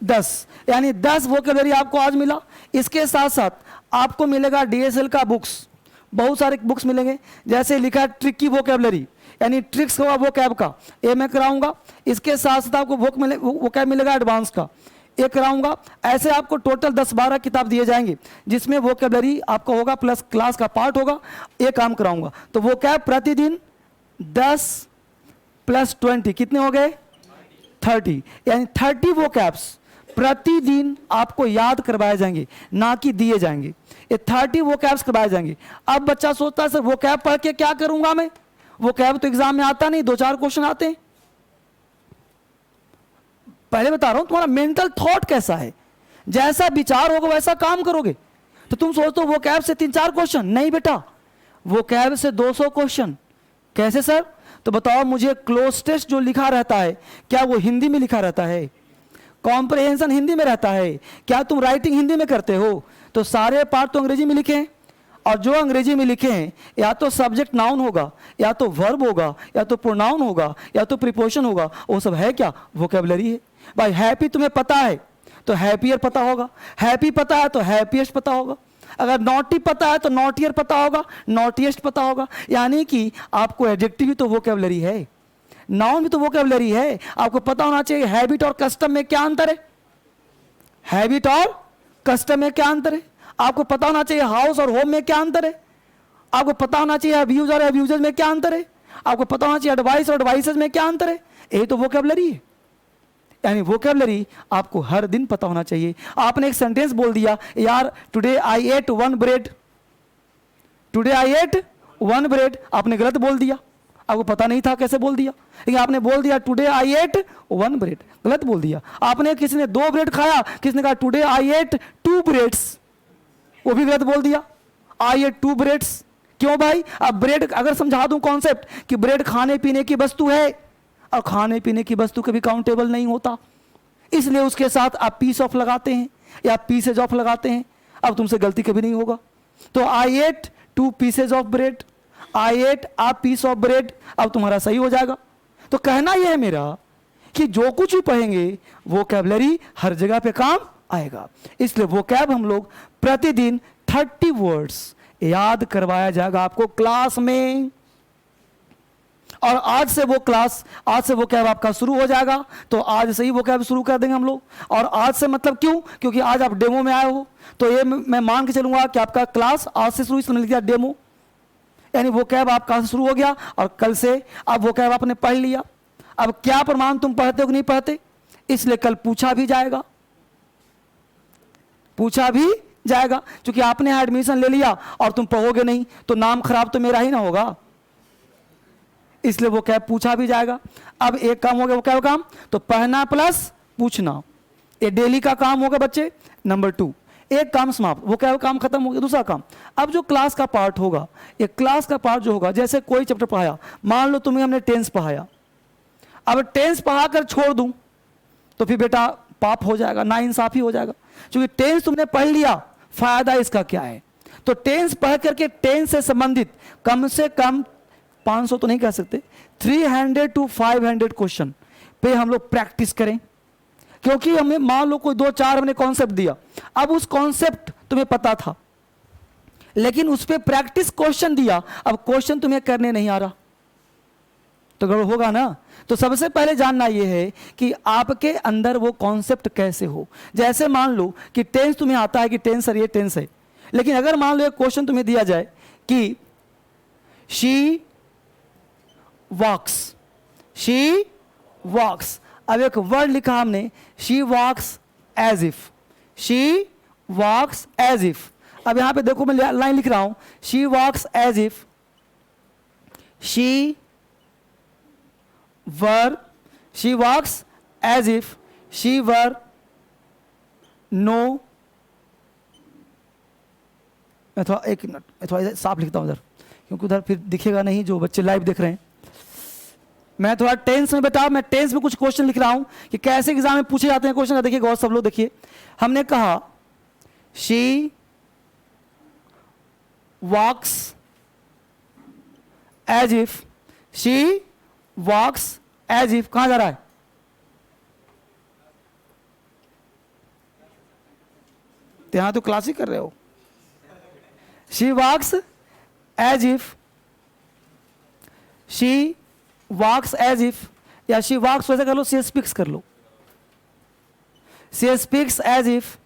10, यानी 10 वोकैबुलरी आपको आज मिला। इसके साथ साथ आपको मिलेगा DSL का बुक्स, बहुत सारे बुक्स मिलेंगे। जैसे लिखा है ट्रिकी वोकैबुलरी, यानी ट्रिक्स होगा वोकैब का, ये मैं कराऊंगा। इसके साथ साथ आपको वोकैब मिलेगा एडवांस का, ये कराऊंगा। ऐसे आपको टोटल 10-12 किताब दिए जाएंगे, जिसमें वोकैबुलरी आपका होगा प्लस क्लास का पार्ट होगा, ये काम कराऊंगा। तो वोकैब प्रतिदिन 10 प्लस 20 कितने हो गए? 30, यानी 30 वोकैब्स प्रतिदिन आपको याद करवाए जाएंगे, ना कि दिए जाएंगे। ये 30 वोकैब्स करवाए जाएंगे। अब बच्चा सोचता है सर वोकैब पढ़ के क्या करूंगा मैं, वोकैब तो एग्जाम में आता नहीं, 2-4 क्वेश्चन आते हैं। पहले बता रहा हूं तुम्हारा मेंटल थॉट कैसा है, जैसा विचार होगा वैसा काम करोगे। तो तुम सोचते हो वोकैब से 3-4 क्वेश्चन, नहीं बेटा, वोकैब से 200 क्वेश्चन। कैसे सर? तो बताओ मुझे क्लोज टेस्ट जो लिखा रहता है क्या वो हिंदी में लिखा रहता है? कॉम्प्रिहेंशन हिंदी में रहता है क्या? तुम राइटिंग हिंदी में करते हो? तो सारे पार्ट तो अंग्रेजी में लिखे हैं, और जो अंग्रेजी में लिखे हैं या तो सब्जेक्ट नाउन होगा, या तो वर्ब होगा, या तो प्रोनाउन होगा, या तो प्रीपोजिशन होगा। वो सब है क्या? वोकैबुलरी है। भाई हैप्पी तुम्हें पता है तो हैप्पियर पता होगा, हैप्पी पता है तो हैप्पीएस्ट पता होगा, अगर नॉटी पता है तो नॉटियर पता होगा, नॉटीएस्ट पता होगा। यानी कि आपको एडजेक्टिव भी तो वोकैबुलरी है, नाउन भी तो वोकैबुलरी है। आपको पता होना चाहिए हैबिट और कस्टम में क्या अंतर है, हैबिट और कस्टम में क्या अंतर है। आपको पता होना चाहिए हाउस और होम में क्या अंतर है। आपको पता होना चाहिए अब्यूज और अब्यूजेज में क्या अंतर है। आपको पता होना चाहिए एडवाइस और एडवाइसेज में क्या अंतर है। यही तो वोकैबुलरी है। यानी वोकैबुलरी आपको हर दिन पता होना चाहिए। आपने एक सेंटेंस बोल दिया, यार today I ate 1 bread, today I ate 1 bread, आपने गलत बोल दिया, आपको पता नहीं था कैसे बोल दिया, लेकिन आपने बोल दिया टुडे आई एट 1 ब्रेड, गलत बोल दिया। आपने किसी ने 2 ब्रेड खाया, किसी ने कहा टुडे आई एट 2 ब्रेड्स, वो भी गलत बोल दिया, आई एट 2 ब्रेड्स। क्यों भाई? अब ब्रेड अगर समझा दूं कॉन्सेप्ट कि ब्रेड खाने पीने की वस्तु है, और खाने पीने की वस्तु कभी काउंटेबल नहीं होता, इसलिए उसके साथ आप पीस ऑफ लगाते हैं या पीसेज ऑफ लगाते हैं। अब तुमसे गलती कभी नहीं होगा। तो I ate 2 pieces of bread, I ate a piece of bread, अब तुम्हारा सही हो जाएगा। तो कहना यह है मेरा कि जो कुछ भी पढ़ेंगे वोकैबुलरी हर जगह पे काम आएगा। इसलिए वोकैब हम लोग प्रतिदिन 30 वर्ड्स याद करवाया जाएगा आपको क्लास में। और आज से वो क्लास, आज से वो कैब आपका शुरू हो जाएगा। तो आज से ही वो कैब शुरू कर देंगे हम लोग। और आज से मतलब क्यों? क्योंकि आज आप डेमो में आए हो, तो ये मैं मान के चलूंगा कि आपका क्लास आज से शुरू, इसमें लिख दिया डेमो, यानी वो कैब आपका शुरू हो गया। और कल से अब वो कैब आपने पढ़ लिया। अब क्या प्रमाण तुम पढ़ते हो कि नहीं पढ़ते, इसलिए कल पूछा भी जाएगा, पूछा भी जाएगा। क्योंकि आपने यहाँ एडमिशन ले लिया और तुम पढ़ोगे नहीं तो नाम खराब तो मेरा ही ना होगा, इसलिए वो कैब पूछा भी जाएगा। अब एक काम हो गया वो कैब काम, तो पढ़ना प्लस पूछना, ये डेली का काम होगा बच्चे। नंबर 2, एक काम समाप्त, वो कैब काम खत्म हो गया। दूसरा काम, अब जो क्लास का पार्ट होगा, ये क्लास का पार्ट जो होगा, जैसे कोई चैप्टर पढ़ाया, मान लो तुम्हें हमने टेंस पढ़ाया, अब टेंस पढ़ा कर छोड़ दूं तो फिर बेटा पाप हो जाएगा, ना इंसाफी हो जाएगा। क्योंकि टेंस तुमने पढ़ लिया, फायदा इसका क्या है? तो टेंस पढ़ करके टेंस से संबंधित कम से कम 500 तो नहीं कह सकते, 300 to 500 क्वेश्चन पे हम लोग प्रैक्टिस करें। क्योंकि हमें मान लो कोई 2-4 हमने कॉन्सेप्ट दिया, अब उस कॉन्सेप्ट तुम्हें पता था लेकिन उस पर प्रैक्टिस क्वेश्चन दिया, अब क्वेश्चन तुम्हें करने नहीं आ रहा तो गड़बड़ होगा ना। तो सबसे पहले जानना यह है कि आपके अंदर वो कॉन्सेप्ट कैसे हो। जैसे मान लो कि टेंस तुम्हें आता है कि टेंस सर ये टेंस है, लेकिन अगर मान लो एक क्वेश्चन तुम्हें दिया जाए कि शी वॉक्स, शी वॉक्स, अब एक वर्ड लिखा हमने she walks as if, she walks as if. अब यहां पे देखो मैं लाइन लिख रहा हूं, she walks as if she were, she walks as if she were know, मैं थोड़ा एक मिनट मैं थोड़ा साफ लिखता हूं उधर, क्योंकि उधर फिर दिखेगा नहीं जो बच्चे लाइव देख रहे हैं। मैं थोड़ा टेंस में बता, मैं टेंस में कुछ क्वेश्चन लिख रहा हूं कि कैसे एग्जाम में पूछे जाते हैं क्वेश्चन। देखिए गौर सब लोग देखिए, हमने कहा she walks as if, she walks as if, कहां जा रहा है? तो यहां तो क्लास ही कर रहे हो। She walks as if, she walks as if, या शी वॉक्स वैसे कर लो, शी स्पीक्स कर लो, she speaks as if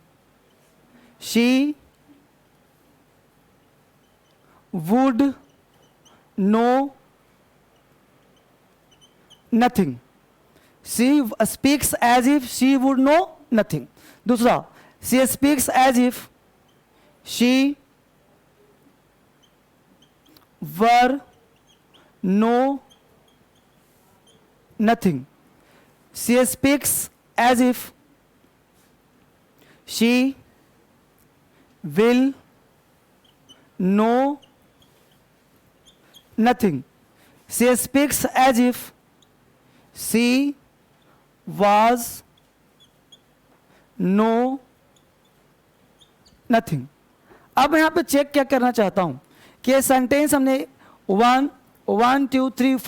she would know nothing, she speaks as if she would know nothing. दूसरा, she speaks as if she were know nothing, she speaks as if she will know nothing, she speaks as if she was know nothing। अब यहां पे check क्या करना चाहता हूं कि sentence हमने 1 2 3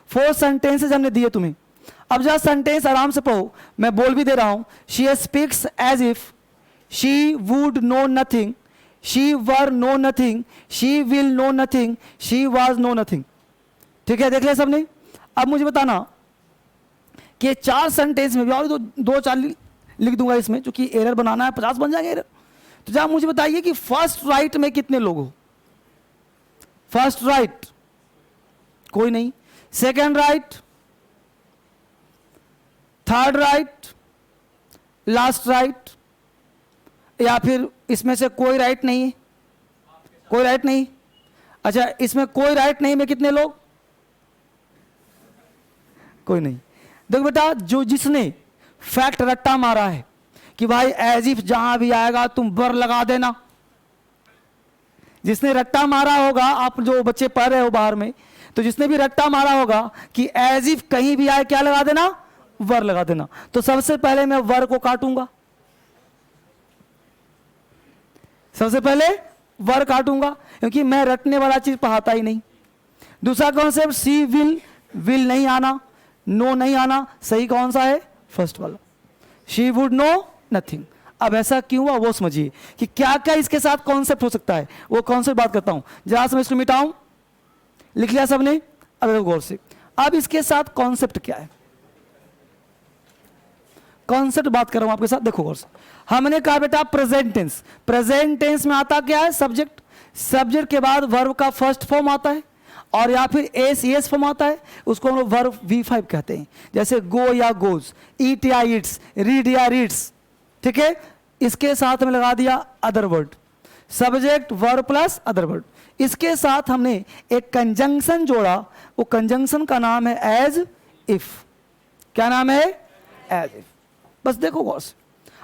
4 सेंटेंसेस हमने दिए तुम्हें। अब जरा सेंटेंस आराम से पढ़ो, मैं बोल भी दे रहा हूं। She speaks as if she would know nothing, she were know nothing, she will know nothing, she was know nothing. ठीक है, देख लिया सबने। अब मुझे बताना कि 4 सेंटेंस में भी, और 2-4 लिख दूंगा इसमें, क्योंकि एरर बनाना है, 50 बन जाएंगे एरर। तो जरा मुझे बताइए कि फर्स्ट राइट में कितने लोग हो? फर्स्ट राइट कोई नहीं, second right, third right, last right, या फिर इसमें से कोई राइट नहीं है? कोई राइट नहीं। अच्छा, इसमें कोई राइट नहीं में कितने लोग? कोई नहीं। देखो बेटा, जो जिसने फैक्ट रट्टा मारा है कि भाई एज इफ जहां भी आएगा तुम वर लगा देना, जिसने रट्टा मारा होगा, आप जो बच्चे पढ़ रहे हो बाहर में, तो जिसने भी रट्टा मारा होगा कि एज इफ कहीं भी आए क्या लगा देना? वर लगा देना। तो सबसे पहले मैं वर को काटूंगा, सबसे पहले वर काटूंगा, क्योंकि मैं रटने वाला चीज पढ़ाता ही नहीं। दूसरा कॉन्सेप्ट, सी विल नहीं आना, नो नहीं आना। सही कौन सा है? फर्स्ट वाला, शी वुड नो नथिंग। अब ऐसा क्यों हुआ वो समझिए कि क्या क्या इसके साथ कॉन्सेप्ट हो सकता है, वो कॉन्सेप्ट बात करता हूं। जरा से मैं इसको मिटाऊं, लिख लिया सबने? अब देखो गौर से, अब इसके साथ कॉन्सेप्ट क्या है, कॉन्सेप्ट बात कर रहा हूं आपके साथ, देखो गौर से। हमने कहा बेटा प्रेजेंट टेंस, प्रेजेंट टेंस में आता क्या है, सब्जेक्ट, सब्जेक्ट के बाद वर्ब का फर्स्ट फॉर्म आता है और या फिर एस एस फॉर्म आता है, उसको हम लोग वर्ब V5 कहते हैं। जैसे गो या गोज, ईट या ईट्स, रीड या रीड्स, ठीक है। इसके साथ में लगा दिया other word, subject verb plus other word. इसके साथ हमने एक कंजंक्शन जोड़ा, वो कंजंक्शन का नाम है एज इफ। क्या नाम है, एज इफ। बस देखो गौर से,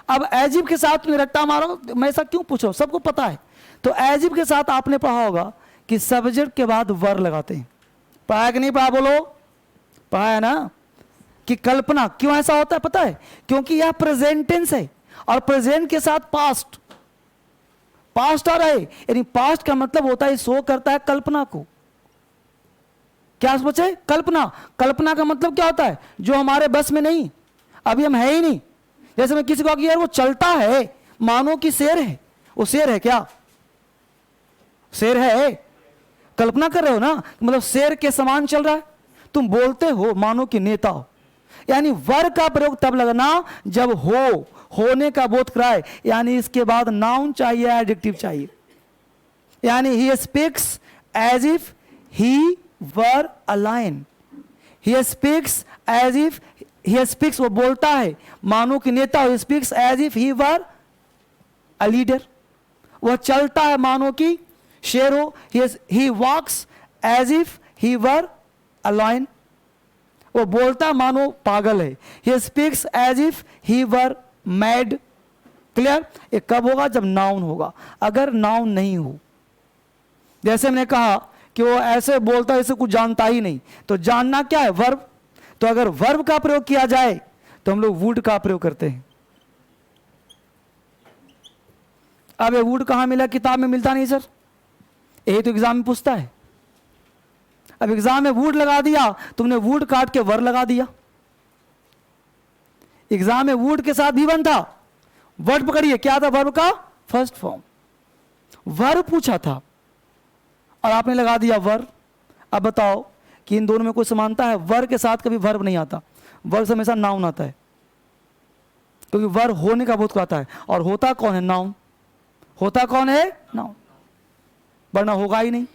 अब एज इफ के साथ तुमने रट्टा मारो, मैं ऐसा क्यों पूछो, सबको पता है। तो एज इफ के साथ आपने पढ़ा होगा कि सब्जेक्ट के बाद वर लगाते हैं, पढ़ा कि नहीं पढ़ा, बोलो, पढ़ा है ना। कि कल्पना क्यों ऐसा होता है पता है, क्योंकि यह प्रेजेंट टेंस है और प्रेजेंट के साथ पास्ट, पास्ट आ रहा है, यानी पास्ट का मतलब होता है शो करता है कल्पना को। क्या बच्चे, कल्पना, कल्पना का मतलब क्या होता है, जो हमारे बस में नहीं, अभी हम है ही नहीं। जैसे मैं किसी को यार वो चलता है, मानो कि शेर है, वो शेर है क्या, शेर है, कल्पना कर रहे हो ना, मतलब शेर के समान चल रहा है। तुम बोलते हो मानो कि नेता हो, यानी वर का प्रयोग तब लगना जब हो, होने का बोध कराए, यानी इसके बाद नाउन चाहिए, एडजेक्टिव चाहिए। यानी he speaks as if he were a lion, he speaks as if, he speaks वो बोलता है मानो कि नेता हो, speaks as if he were a leader, वह चलता है मानो कि शेर हो, he walks as if he were a lion, वो बोलता है मानो पागल है, he speaks as if he were mad. Clear. ये कब होगा, जब नाउन होगा। अगर नाउन नहीं हो, जैसे मैंने कहा कि वो ऐसे बोलता है जैसे कुछ जानता ही नहीं, तो जानना क्या है, वर्ब। तो अगर वर्ब का प्रयोग किया जाए तो हम लोग वुड का प्रयोग करते हैं। अब ये वुड कहां मिला, किताब में मिलता नहीं सर, यही तो एग्जाम में पूछता है। अब एग्जाम में वुड लगा दिया, तुमने वुड काट के वर लगा दिया। एग्जाम में वुड के साथ भी बन था, वर्ड पकड़िए, क्या था, वर्ब का फर्स्ट फॉर्म, वर्ब पूछा था और आपने लगा दिया वर। अब बताओ कि इन दोनों में कोई समानता है, वर के साथ कभी वर्ब नहीं आता, वर्ब से हमेशा नाउन आता है, क्योंकि वर होने का बोध कराता है, और होता कौन है, नाउन। होता कौन है, नाउन, वरना होगा ही नहीं।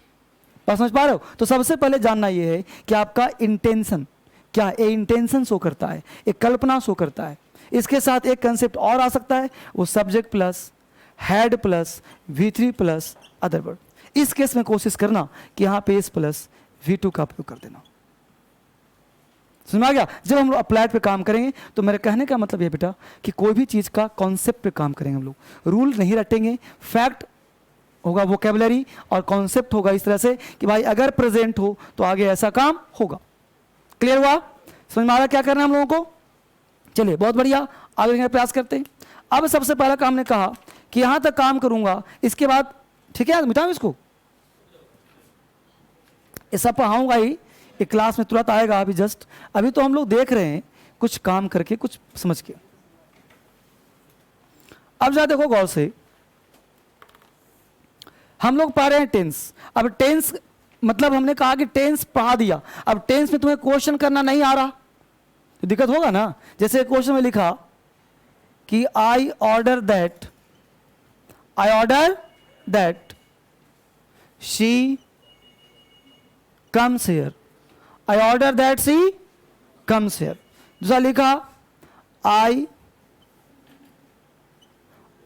बात समझ पा रहे हो। तो सबसे पहले जानना यह है कि आपका इंटेंशन क्या, ये इंटेंशन शो करता है, एक कल्पना शो करता है। इसके साथ एक कंसेप्ट और आ सकता है, वो subject plus had plus V3 plus other word. इस केस में कोशिश करना कि यहां पे एस प्लस V2 का प्रयोग कर देना। समझ आ गया। जब हम लोग अप्लाइड पे काम करेंगे तो मेरे कहने का मतलब ये बेटा कि कोई भी चीज का कॉन्सेप्ट पे काम करेंगे हम लोग, रूल नहीं रटेंगे, फैक्ट होगा, वोकैबुलरी और कॉन्सेप्ट होगा इस तरह से कि भाई अगर प्रेजेंट हो तो आगे ऐसा काम होगा। क्लियर हुआ, समझ में आ रहा क्या करना है हम लोगों को। चलिए बहुत बढ़िया, आगे बढ़ने का प्रयास करते हैं। अब सबसे पहला काम ने कहा कि यहां तक काम करूंगा, इसके बाद ठीक है मिटाऊं इसको, ये सब पढ़ाऊंगा ही, ये क्लास में तुरंत आएगा। अभी जस्ट अभी तो हम लोग देख रहे हैं कुछ काम करके, कुछ समझ के। अब जरा देखो गौर से, हम लोग पढ़ रहे हैं टेंस। अब टेंस मतलब हमने कहा कि टेंस पढ़ा दिया, अब टेंस में तुम्हें क्वेश्चन करना नहीं आ रहा तो दिक्कत होगा ना। जैसे क्वेश्चन में लिखा कि आई order that she comes here, I order that she comes here. दूसरा लिखा आई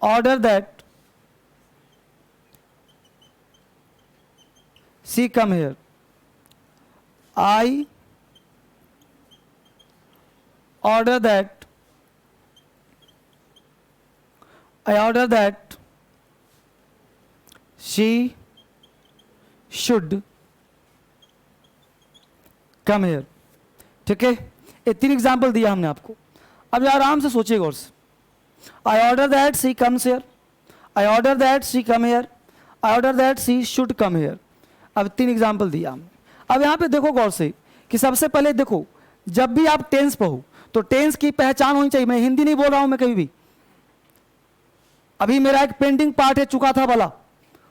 order that she come here, I order that she should come here। ठीक है, ये 3 एग्जाम्पल दिया हमने आपको। अब आराम से सोचिए गौर से, I order that she comes here, I order that she come here, I order that she should come here. अब 3 एग्जाम्पल दिया हमने। अब यहाँ पे देखो गौर से कि सबसे पहले देखो, जब भी आप टेंस पढ़ो तो टेंस की पहचान होनी चाहिए। मैं हिंदी नहीं बोल रहा हूं मैं कभी भी, अभी मेरा एक पेंडिंग पार्ट है चुका था वाला,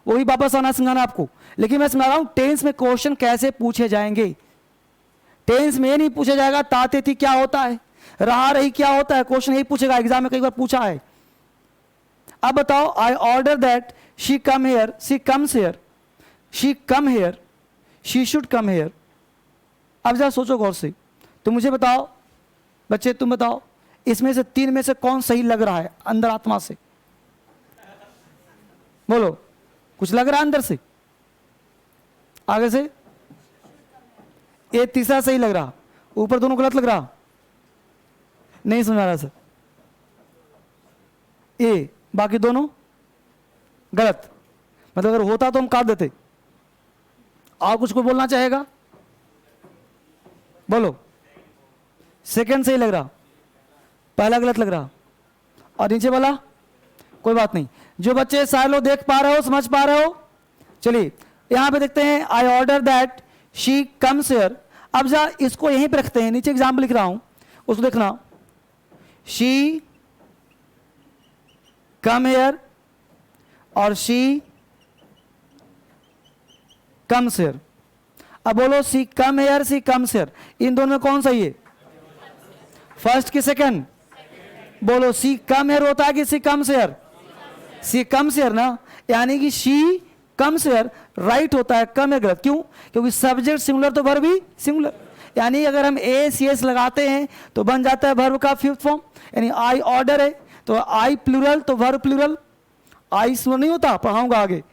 वो भी वापस आना सिखाना आपको। लेकिन मैं समझा रहा हूं टेंस में क्वेश्चन कैसे पूछे जाएंगे, टेंस में ये नहीं पूछा जाएगा ताते थी क्या होता है, रहा रही क्या होता है, क्वेश्चन यही पूछेगा, एग्जाम में कई बार पूछा है। अब बताओ, आई order that she come here, she comes here, she come here, she should come here. अब जरा सोचो गौर से, तो मुझे बताओ बच्चे, तुम बताओ इसमें से तीन में से कौन सही लग रहा है अंदर आत्मा से? बोलो, कुछ लग रहा है अंदर से? आगे से ये तीसरा सही लग रहा, ऊपर दोनों गलत लग रहा, नहीं समझ आ रहा सर। ए बाकी दोनों गलत, मतलब अगर होता तो हम काट देते। और कुछ को बोलना चाहेगा? बोलो। सेकंड सही लग रहा, पहला गलत लग रहा, और नीचे वाला कोई बात नहीं। जो बच्चे सारे लोग देख पा रहे हो, समझ पा रहे हो, चलिए यहां पे देखते हैं, आई order that she comes here. अब जा इसको यहीं पे रखते हैं, नीचे एग्जाम्पल लिख रहा हूं, उसको देखना, शी कम हियर और शी कम्स हियर। अब बोलो, see come here, see comes here, इन दोनों में कौन सही है? फर्स्ट की सेकंड? बोलो, सी कम हियर होता है कि see comes here? See comes here ना, यानी कि शी कम्स हियर राइट होता है, कम हियर गलत। क्यों? क्योंकि सब्जेक्ट सिंगुलर तो वर्ब भी सिंगुलर, यानी अगर हम ए सी एस लगाते हैं तो बन जाता है वर्ब का फिफ्थ फॉर्म। यानी आई ऑर्डर है तो आई प्लूरल तो वर्ब प्लूरल। आई सिंगुलर नहीं होता, पढ़ाऊंगा आगे।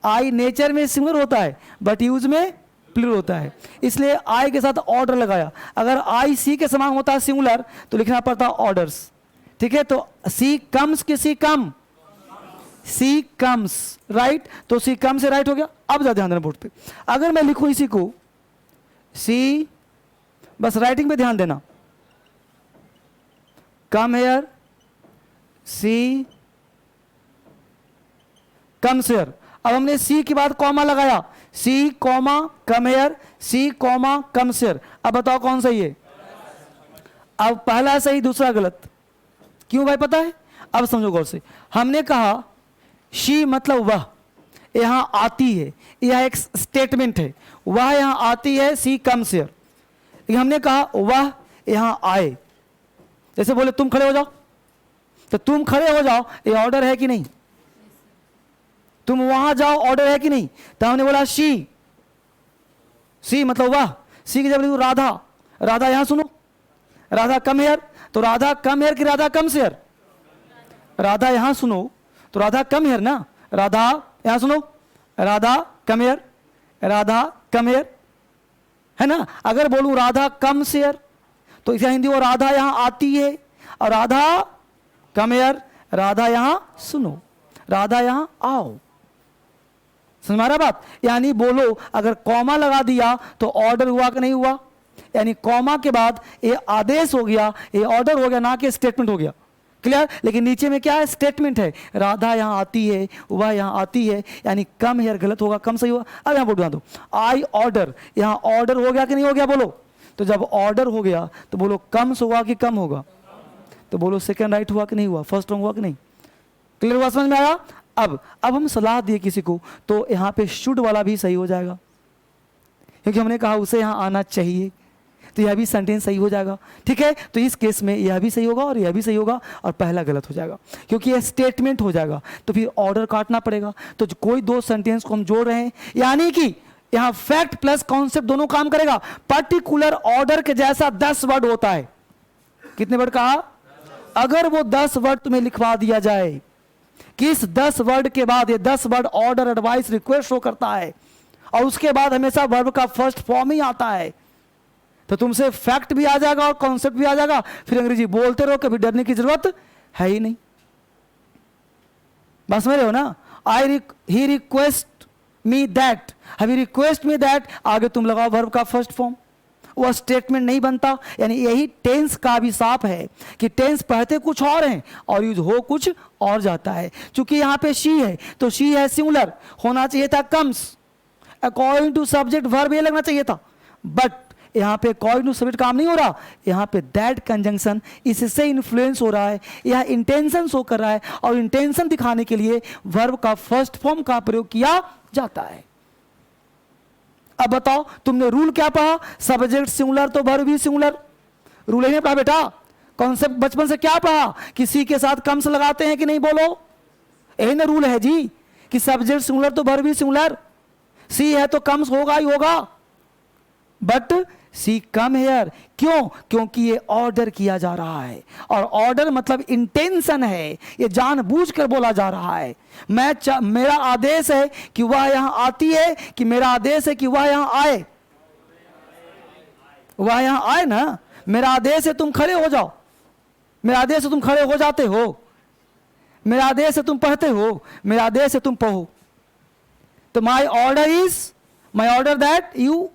आई नेचर में सिंगुलर होता है बट यूज में प्लूरल होता है, इसलिए आई के साथ ऑर्डर लगाया। अगर आई सी के समान होता है सिंगुलर तो लिखना पड़ता ऑर्डर्स। ठीक है, तो सी कम्स की सी कम, सी कम्स राइट, तो सी कम से राइट हो गया। अब ध्यान देना बोर्ड पे, अगर मैं लिखूं इसी को सी, बस राइटिंग पे ध्यान देना, come here, see comes here. अब हमने सी के बाद कॉमा लगाया, see comma come here, see comma comes here. अब बताओ कौन सही है? अब पहला सही, दूसरा गलत। क्यों भाई पता है? अब समझो गौर से, हमने कहा शी मतलब वह यहां आती है, यह एक स्टेटमेंट है, वह यहां आती है, सी कम्स हियर। हमने कहा वह यहां आए, जैसे बोले तुम खड़े हो जाओ, तो तुम खड़े हो जाओ ये ऑर्डर है कि नहीं? तुम वहां जाओ ऑर्डर है कि नहीं? तो हमने बोला शी, सी मतलब वह, सी की जब लिखूं राधा, राधा यहां सुनो, राधा कम हेयर, तो राधा कम हेयर कि राधा कम हेयर? राधा यहां सुनो तो राधा कम हेयर ना, राधा यहां सुनो, Radha come here, Radha come here है ना। अगर बोलूं राधा कम हेयर तो इसे हिंदी वो राधा यहां आती है, और राधा कम हेयर, राधा यहां सुनो, राधा यहां आओ। समझ में आ रहा बात? यानी बोलो, अगर कॉमा लगा दिया तो ऑर्डर हुआ कि नहीं हुआ? यानी कॉमा के बाद ये आदेश हो गया, ये ऑर्डर हो गया, ना कि स्टेटमेंट हो गया। क्लियर? लेकिन नीचे में क्या है? स्टेटमेंट है, राधा यहां आती है, वह यहां आती है, यानी कम हेयर गलत होगा, कम सही होगा। अब यहां बोल दो, आई ऑर्डर, यहां ऑर्डर हो गया कि नहीं हो गया? बोलो। तो जब ऑर्डर हो गया तो बोलो कम होगा कि कम होगा? तो बोलो सेकंड राइट हुआ कि नहीं हुआ? फर्स्ट रॉन्ग हुआ कि नहीं? क्लियर हुआ? समझ में आया? अब हम सलाह दिए किसी को तो यहां पे शुड वाला भी सही हो जाएगा, क्योंकि हमने कहा उसे यहां आना चाहिए, तो यह भी सेंटेंस सही हो जाएगा। ठीक है, तो इस केस में यह भी सही होगा और यह भी सही होगा, और पहला गलत हो जाएगा क्योंकि यह स्टेटमेंट हो जाएगा, तो फिर ऑर्डर काटना पड़ेगा। तो कोई दो सेंटेंस को हम जोड़ रहे हैं, यानी कि यहां फैक्ट प्लस कॉन्सेप्ट दोनों काम करेगा। पर्टिकुलर ऑर्डर के जैसा 10 वर्ड होता है। कितने वर्ड कहा? अगर वो 10 वर्ड तुम्हें लिखवा दिया जाए कि इस 10 वर्ड के बाद ये 10 word order, advice, request show करता है, और उसके बाद हमेशा वर्ब का फर्स्ट फॉर्म ही आता है, तो तुमसे फैक्ट भी आ जाएगा और कॉन्सेप्ट भी आ जाएगा। फिर अंग्रेजी बोलते रहो, कभी डरने की जरूरत है ही नहीं। बस समझ रहे हो ना? He request me that, he request me that, आगे तुम लगाओ वर्ब का फर्स्ट फॉर्म, वह स्टेटमेंट नहीं बनता। यानी यही टेंस का भी साफ है कि टेंस पढ़ते कुछ और हैं और यूज हो कुछ और जाता है। चूंकि यहां पे शी है तो शी है सिंगुलर, होना चाहिए था comes, according to subject verb ये लगना चाहिए था, बट यहां पे अकॉर्डिंग टू सब्जेक्ट काम नहीं हो रहा। यहां पे दैट कंजंक्शन इससे इन्फ्लुएंस हो रहा है, यह इंटेंशन शो कर रहा है, और इंटेंशन दिखाने के लिए वर्ब का फर्स्ट फॉर्म का प्रयोग किया जाता है। अब बताओ तुमने रूल क्या पढ़ा, सब्जेक्ट सिंगुलर तो वर्ब भी सिंगुलर, रूल ही नहीं पढ़ा बेटा। कॉन्सेप्ट बचपन से क्या पढ़ा कि सी के साथ कम्स लगाते हैं कि नहीं, बोलो, यही ना रूल है जी कि सब्जेक्ट सिंगुलर तो वर्ब भी सिंगुलर, सी है तो कम्स होगा ही होगा, बट सी कम हेयर, क्यों? क्योंकि ये ऑर्डर किया जा रहा है, और ऑर्डर मतलब इंटेंशन है, ये जानबूझकर बोला जा रहा है। मेरा आदेश है कि वह यहां आती है, कि मेरा आदेश है कि वह यहां आए, वह यहां आए ना। मेरा आदेश है तुम खड़े हो जाओ, मेरा आदेश है तुम खड़े हो जाते हो, मेरा आदेश है तुम पढ़ते हो, मेरा आदेश है तुम पढ़ो। तो my order that you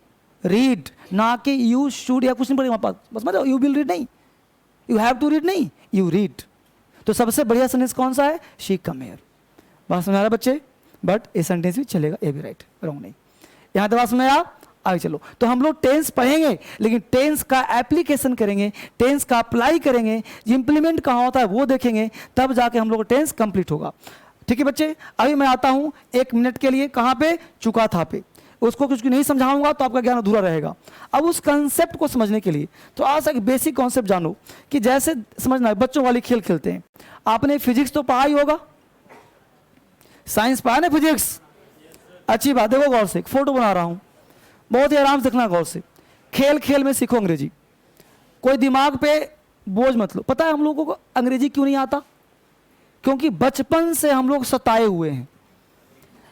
read, ना कि यू शुड या कुछ नहीं पड़ेगा पास, बस मतलब यू विल रीड नहीं, यू हैव टू रीड नहीं, यू रीड। तो सबसे बढ़िया सेंटेंस कौन सा है? She come here. बात समझ आ रहा है बच्चे? बट ये सेंटेंस भी चलेगा, ये भी राइट, रॉन्ग नहीं। यहां तक बात समझ आया? आगे चलो। तो हम लोग टेंस पढ़ेंगे, लेकिन टेंस का एप्लीकेशन करेंगे, टेंस का अप्लाई करेंगे, इंप्लीमेंट कहाँ होता है वो देखेंगे, तब जाके हम लोग टेंस कंप्लीट होगा। ठीक है बच्चे? अभी मैं आता हूं 1 मिनट के लिए, कहां पे? चुका था पे। उसको कुछ नहीं समझाऊंगा तो आपका ज्ञान अधूरा रहेगा। अब उस कंसेप्ट को समझने के लिए तो आज एक बेसिक कॉन्सेप्ट जानो, कि जैसे समझना है, बच्चों वाली खेल खेलते हैं। आपने फिजिक्स तो पढ़ा ही होगा, साइंस पढ़ा ना, फिजिक्स? अच्छी बात। देखो गौर से, एक फोटो बना रहा हूं, बहुत ही आराम से देखना गौर से। खेल खेल में सीखो अंग्रेजी, कोई दिमाग पे बोझ मत लो। पता है हम लोगों को अंग्रेजी क्यों नहीं आता? क्योंकि बचपन से हम लोग सताए हुए हैं।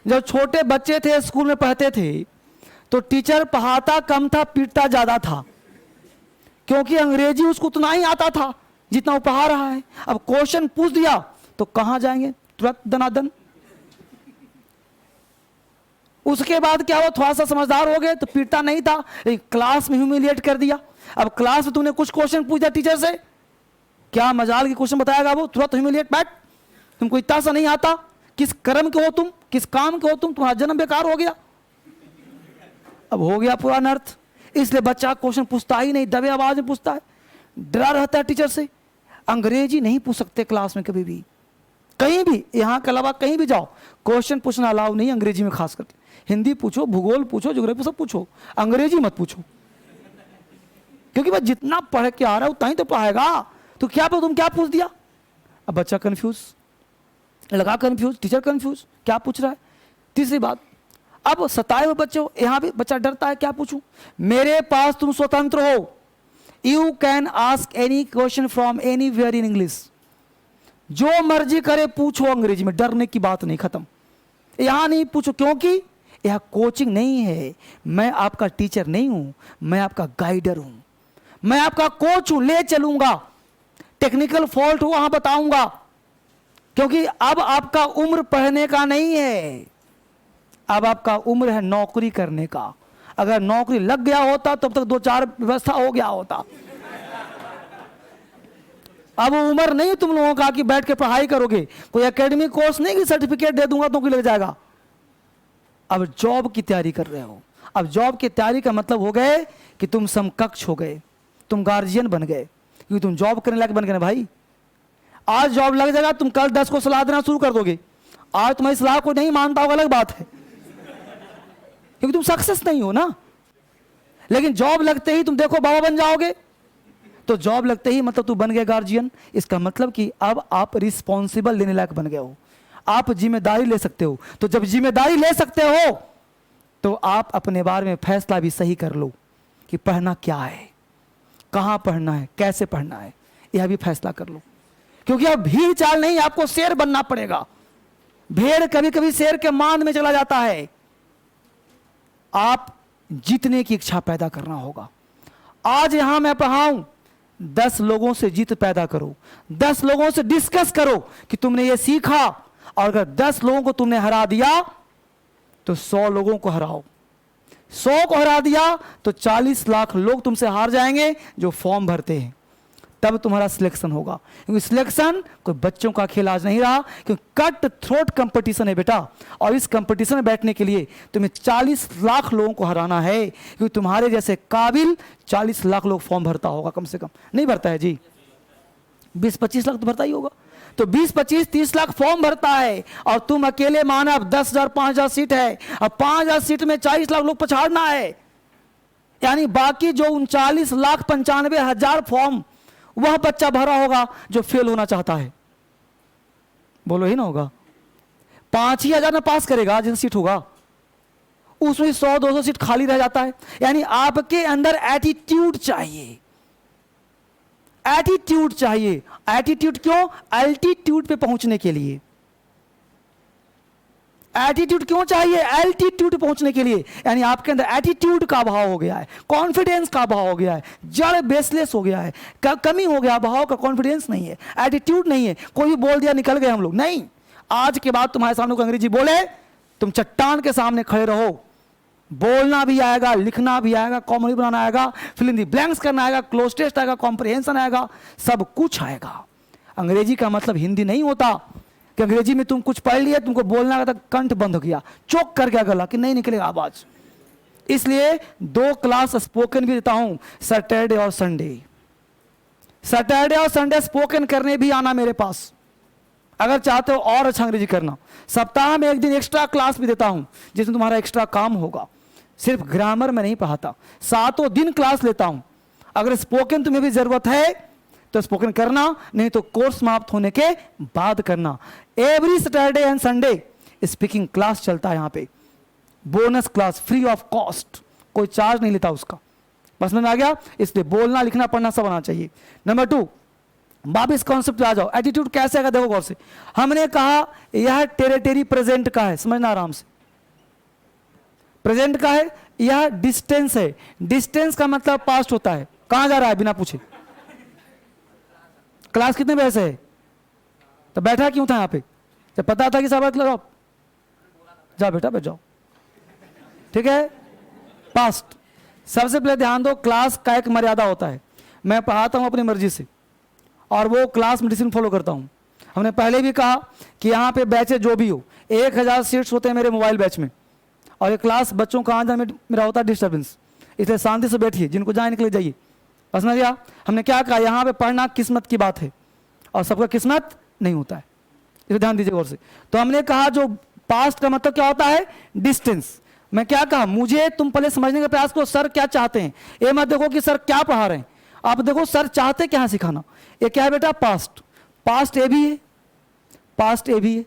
जब छोटे बच्चे थे, स्कूल में पढ़ते थे, तो टीचर पढ़ाता कम था, पीटता ज्यादा था, क्योंकि अंग्रेजी उसको उतना ही आता था जितना वो पढ़ा रहा है। अब क्वेश्चन पूछ दिया तो कहां जाएंगे? तुरंत दनादन। उसके बाद क्या हुआ, थोड़ा सा समझदार हो गए तो पीटता नहीं था, लेकिन क्लास में ह्यूमिलिएट कर दिया। अब क्लास में तूने कुछ क्वेश्चन पूछ दिया टीचर से, क्या मजाल की क्वेश्चन बताएगा वो? तुरंत ह्यूमिलिएट, बैठ, तुमको इतना सा नहीं आता, किस कर्म के हो तुम, किस काम के हो तुम, तुम्हारा जन्म बेकार हो गया। अब हो गया पूरा अनर्थ। इसलिए बच्चा क्वेश्चन पूछता ही नहीं, दबे आवाज में पूछता है, डरा रहता है टीचर से। अंग्रेजी नहीं पूछ सकते क्लास में कभी भी, कहीं भी, यहां के अलावा कहीं भी जाओ, क्वेश्चन पूछना अलाउ नहीं अंग्रेजी में। खास करके हिंदी पूछो, भूगोल पूछो, ज्योग्राफी सब पूछो, अंग्रेजी मत पूछो, क्योंकि वह जितना पढ़ के आ रहा है उतना ही तो पढ़ाएगा। तो क्या तुम क्या पूछ दिया? अब बच्चा कंफ्यूज, लगा कंफ्यूज, टीचर कंफ्यूज, क्या पूछ रहा है। तीसरी बात, अब सताए हुए बच्चे हो, यहां भी बच्चा डरता है, क्या पूछूं? मेरे पास तुम स्वतंत्र हो, you can ask any question from anywhere in English, जो मर्जी करे पूछो अंग्रेजी में, डरने की बात नहीं, खत्म। यहां नहीं पूछो, क्योंकि यह कोचिंग नहीं है, मैं आपका टीचर नहीं हूं, मैं आपका गाइडर हूं, मैं आपका कोच हूं, ले चलूंगा, टेक्निकल फॉल्ट हो वहां बताऊंगा। क्योंकि अब आपका उम्र पढ़ने का नहीं है, अब आपका उम्र है नौकरी करने का। अगर नौकरी लग गया होता तब तक 2-4 व्यवस्था हो गया होता। अब उम्र नहीं तुम लोगों का कि बैठ के पढ़ाई करोगे, कोई एकेडमिक कोर्स नहीं कि सर्टिफिकेट दे दूंगा तो लग जाएगा। अब जॉब की तैयारी कर रहे हो। अब जॉब की तैयारी का मतलब हो गए कि तुम समकक्ष हो गए, तुम गार्जियन बन गए, क्योंकि तुम जॉब करने लायक बन गए ना भाई। आज जॉब लग जाएगा, तुम कल 10 को सलाह देना शुरू कर दोगे। आज तुम्हारी सलाह को नहीं मानता होगा, अलग बात है, क्योंकि तुम सक्सेस नहीं हो ना। लेकिन जॉब लगते ही तुम देखो बाबा बन जाओगे, तो जॉब लगते ही मतलब तू बन गए गार्जियन। इसका मतलब कि अब आप रिस्पॉन्सिबल लेने लायक बन गए हो, आप जिम्मेदारी ले सकते हो। तो जब जिम्मेदारी ले सकते हो तो आप अपने बारे में फैसला भी सही कर लो कि पढ़ना क्या है, कहां पढ़ना है, कैसे पढ़ना है, यह भी फैसला कर लो। क्योंकि अब भीड़ चाल नहीं, आपको शेर बनना पड़ेगा। भेड़ कभी कभी शेर के मान में चला जाता है। आप जीतने की इच्छा पैदा करना होगा। आज यहां मैं पढ़ाऊं, 10 लोगों से जीत पैदा करो, 10 लोगों से डिस्कस करो कि तुमने ये सीखा, और अगर 10 लोगों को तुमने हरा दिया तो 100 लोगों को हराओ। 100 को हरा दिया तो 40 लाख लोग तुमसे हार जाएंगे जो फॉर्म भरते हैं, तब तुम्हारा सिलेक्शन होगा। क्योंकि सिलेक्शन कोई बच्चों का खेल आज नहीं रहा, क्योंकि कट थ्रोट कंपटीशन है बेटा। और इस कंपटीशन में बैठने के लिए तुम्हें 40 लाख लोगों को हराना है, क्योंकि तुम्हारे जैसे काबिल 40 लाख लोग फॉर्म भरता होगा कम से कम, नहीं भरता है जी, 20-25 लाख तो भरता ही होगा। तो 20, 25, 30 लाख फॉर्म भरता है और तुम अकेले मानव 10,000, 5,000 सीट है, अब 5,000 सीट में 40 लाख लोग पछाड़ना है, यानी बाकी जो 39,95,000 फॉर्म वह बच्चा भरा होगा जो फेल होना चाहता है। बोलो ही ना होगा। 5,000 में पास करेगा जिन सीट होगा, उसमें 100-200 सीट खाली रह जाता है। यानी आपके अंदर एटीट्यूड चाहिए, एटीट्यूड चाहिए। एटीट्यूड क्यों? एल्टीट्यूड पे पहुंचने के लिए। एटीट्यूड क्यों चाहिए? एल्टीट्यूड पे पहुंचने के लिए। यानी आपके अंदर एटीट्यूड का अभाव हो गया है, कॉन्फिडेंस का अभाव हो गया है, जड़ बेसलेस हो गया है, कमी हो गया, अभाव का, कॉन्फिडेंस नहीं है, एटीट्यूड नहीं है। कोई भी बोल दिया निकल गए हम लोग, नहीं। आज के बाद तुम्हारे सामने कोई अंग्रेजी बोले, तुम चट्टान के सामने खड़े रहो। बोलना भी आएगा, लिखना भी आएगा, कॉमेडी बनाना आएगा, फिल इन द ब्लैंक्स करना आएगा, क्लोज टेस्ट आएगा, कॉम्प्रिहेंशन आएगा, सब कुछ आएगा। अंग्रेजी का मतलब हिंदी नहीं होता कि अंग्रेजी में तुम कुछ पढ़ लिया, तुमको बोलना था, कंठ बंद हो गया, चोक कर गया गला कि नहीं निकलेगा आवाज। इसलिए 2 क्लास स्पोकन भी देता हूं, सैटरडे और संडे। सैटरडे और संडे स्पोकन करने भी आना मेरे पास, अगर चाहते हो और अच्छा अंग्रेजी करना। सप्ताह में 1 दिन एक्स्ट्रा क्लास भी देता हूं, जिसमें तुम्हारा एक्स्ट्रा काम होगा। सिर्फ ग्रामर में नहीं पढ़ाता, 7 दिन क्लास लेता हूं। अगर स्पोकन तुम्हें भी जरूरत है तो स्पोकन करना, नहीं तो कोर्स समाप्त होने के बाद करना। Every Saturday and Sunday speaking class चलता है यहाँ पे, bonus class, free of cost, कोई चार्ज नहीं लेता उसका। बस में आ गया। इसलिए बोलना, लिखना, पढ़ना सब आना चाहिए। नंबर 2, वापिस कॉन्सेप्ट पे आ जाओ। एटीट्यूड कैसे आएगा देखो गौर से। हमने कहा यह टेरिटरी प्रेजेंट का है, समझना आराम से। प्रेजेंट का है, यह डिस्टेंस है। डिस्टेंस का मतलब पास्ट होता है। कहां जा रहा है बिना पूछे? क्लास कितने बजे से है? तो बैठा क्यों था यहां पे? जब पता था कि सब लगाओ, जाओ बेटा बैठ जाओ, ठीक है। पास्ट। सबसे पहले ध्यान दो, क्लास का एक मर्यादा होता है। मैं पढ़ाता हूं अपनी मर्जी से और वो क्लास में डिसिप्लिन फॉलो करता हूं। हमने पहले भी कहा कि यहाँ पे बैचेज जो भी हो, 1000 सीट्स होते हैं मेरे मोबाइल बैच में, और ये क्लास बच्चों का आने में मेरा होता है डिस्टर्बेंस। इसलिए शांति से बैठिए, जिनको जाए निकले जाइए। बस ना दिया। हमने क्या कहा, यहाँ पे पढ़ना किस्मत की बात है और सबका किस्मत नहीं होता है, इसे ध्यान दीजिए गौर से। तो हमने कहा जो पास्ट का मतलब क्या होता है? डिस्टेंस। मैं क्या कहा, मुझे तुम पहले समझने का प्रयास करो सर क्या चाहते हैं। ये मत देखो कि सर क्या पढ़ा रहे हैं, आप देखो सर चाहते क्या सिखाना। ये क्या है बेटा? पास्ट। पास्ट ए भी है, पास्ट ए भी है,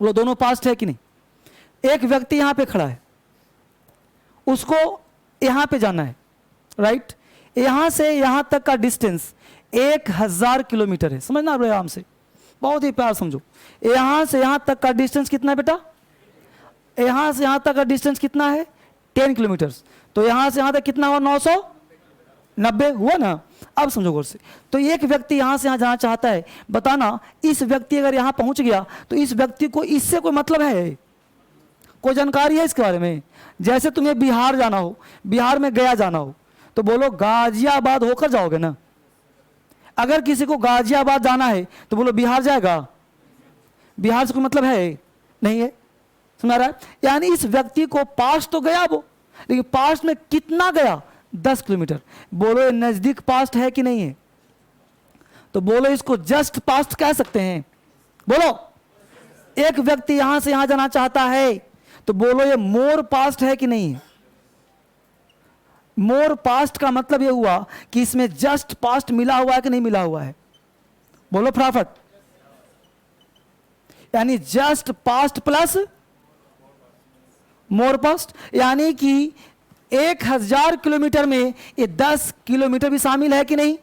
वो दोनों पास्ट है कि नहीं? एक व्यक्ति यहां पे खड़ा है, उसको यहां पे जाना है, राइट। यहां से यहां तक का डिस्टेंस 1000 किलोमीटर है। समझना आराम से, बहुत ही प्यार समझो। यहां से यहां तक का डिस्टेंस कितना है बेटा? यहां से यहां तक का डिस्टेंस कितना है? 10 किलोमीटर। तो यहां से यहां तक कितना हुआ? 990 हुआ ना। अब समझो गौर से। तो एक व्यक्ति यहां से यहां जाना चाहता है, बताना इस व्यक्ति अगर यहां पहुंच गया तो इस व्यक्ति को इससे कोई मतलब है? कोई जानकारी है इसके बारे में? जैसे तुम्हें बिहार जाना हो, बिहार में गया जाना हो, तो बोलो गाजियाबाद होकर जाओगे ना। अगर किसी को गाजियाबाद जाना है तो बोलो बिहार जाएगा? बिहार से कोई मतलब है? नहीं है। सुना रहा है? यानी इस व्यक्ति को पास्ट तो गया वो, लेकिन पास्ट में कितना गया? 10 किलोमीटर। बोलो ये नजदीक पास्ट है कि नहीं है? तो बोलो इसको जस्ट पास्ट कह सकते हैं। बोलो एक व्यक्ति यहां से यहां जाना चाहता है, तो बोलो ये मोर पास्ट है कि नहीं है? मोर पास्ट का मतलब ये हुआ कि इसमें जस्ट पास्ट मिला हुआ है कि नहीं मिला हुआ है? बोलो फटाफट। यानी जस्ट पास्ट प्लस मोर पास्ट, यानी कि 1000 किलोमीटर में ये 10 किलोमीटर भी शामिल है कि नहीं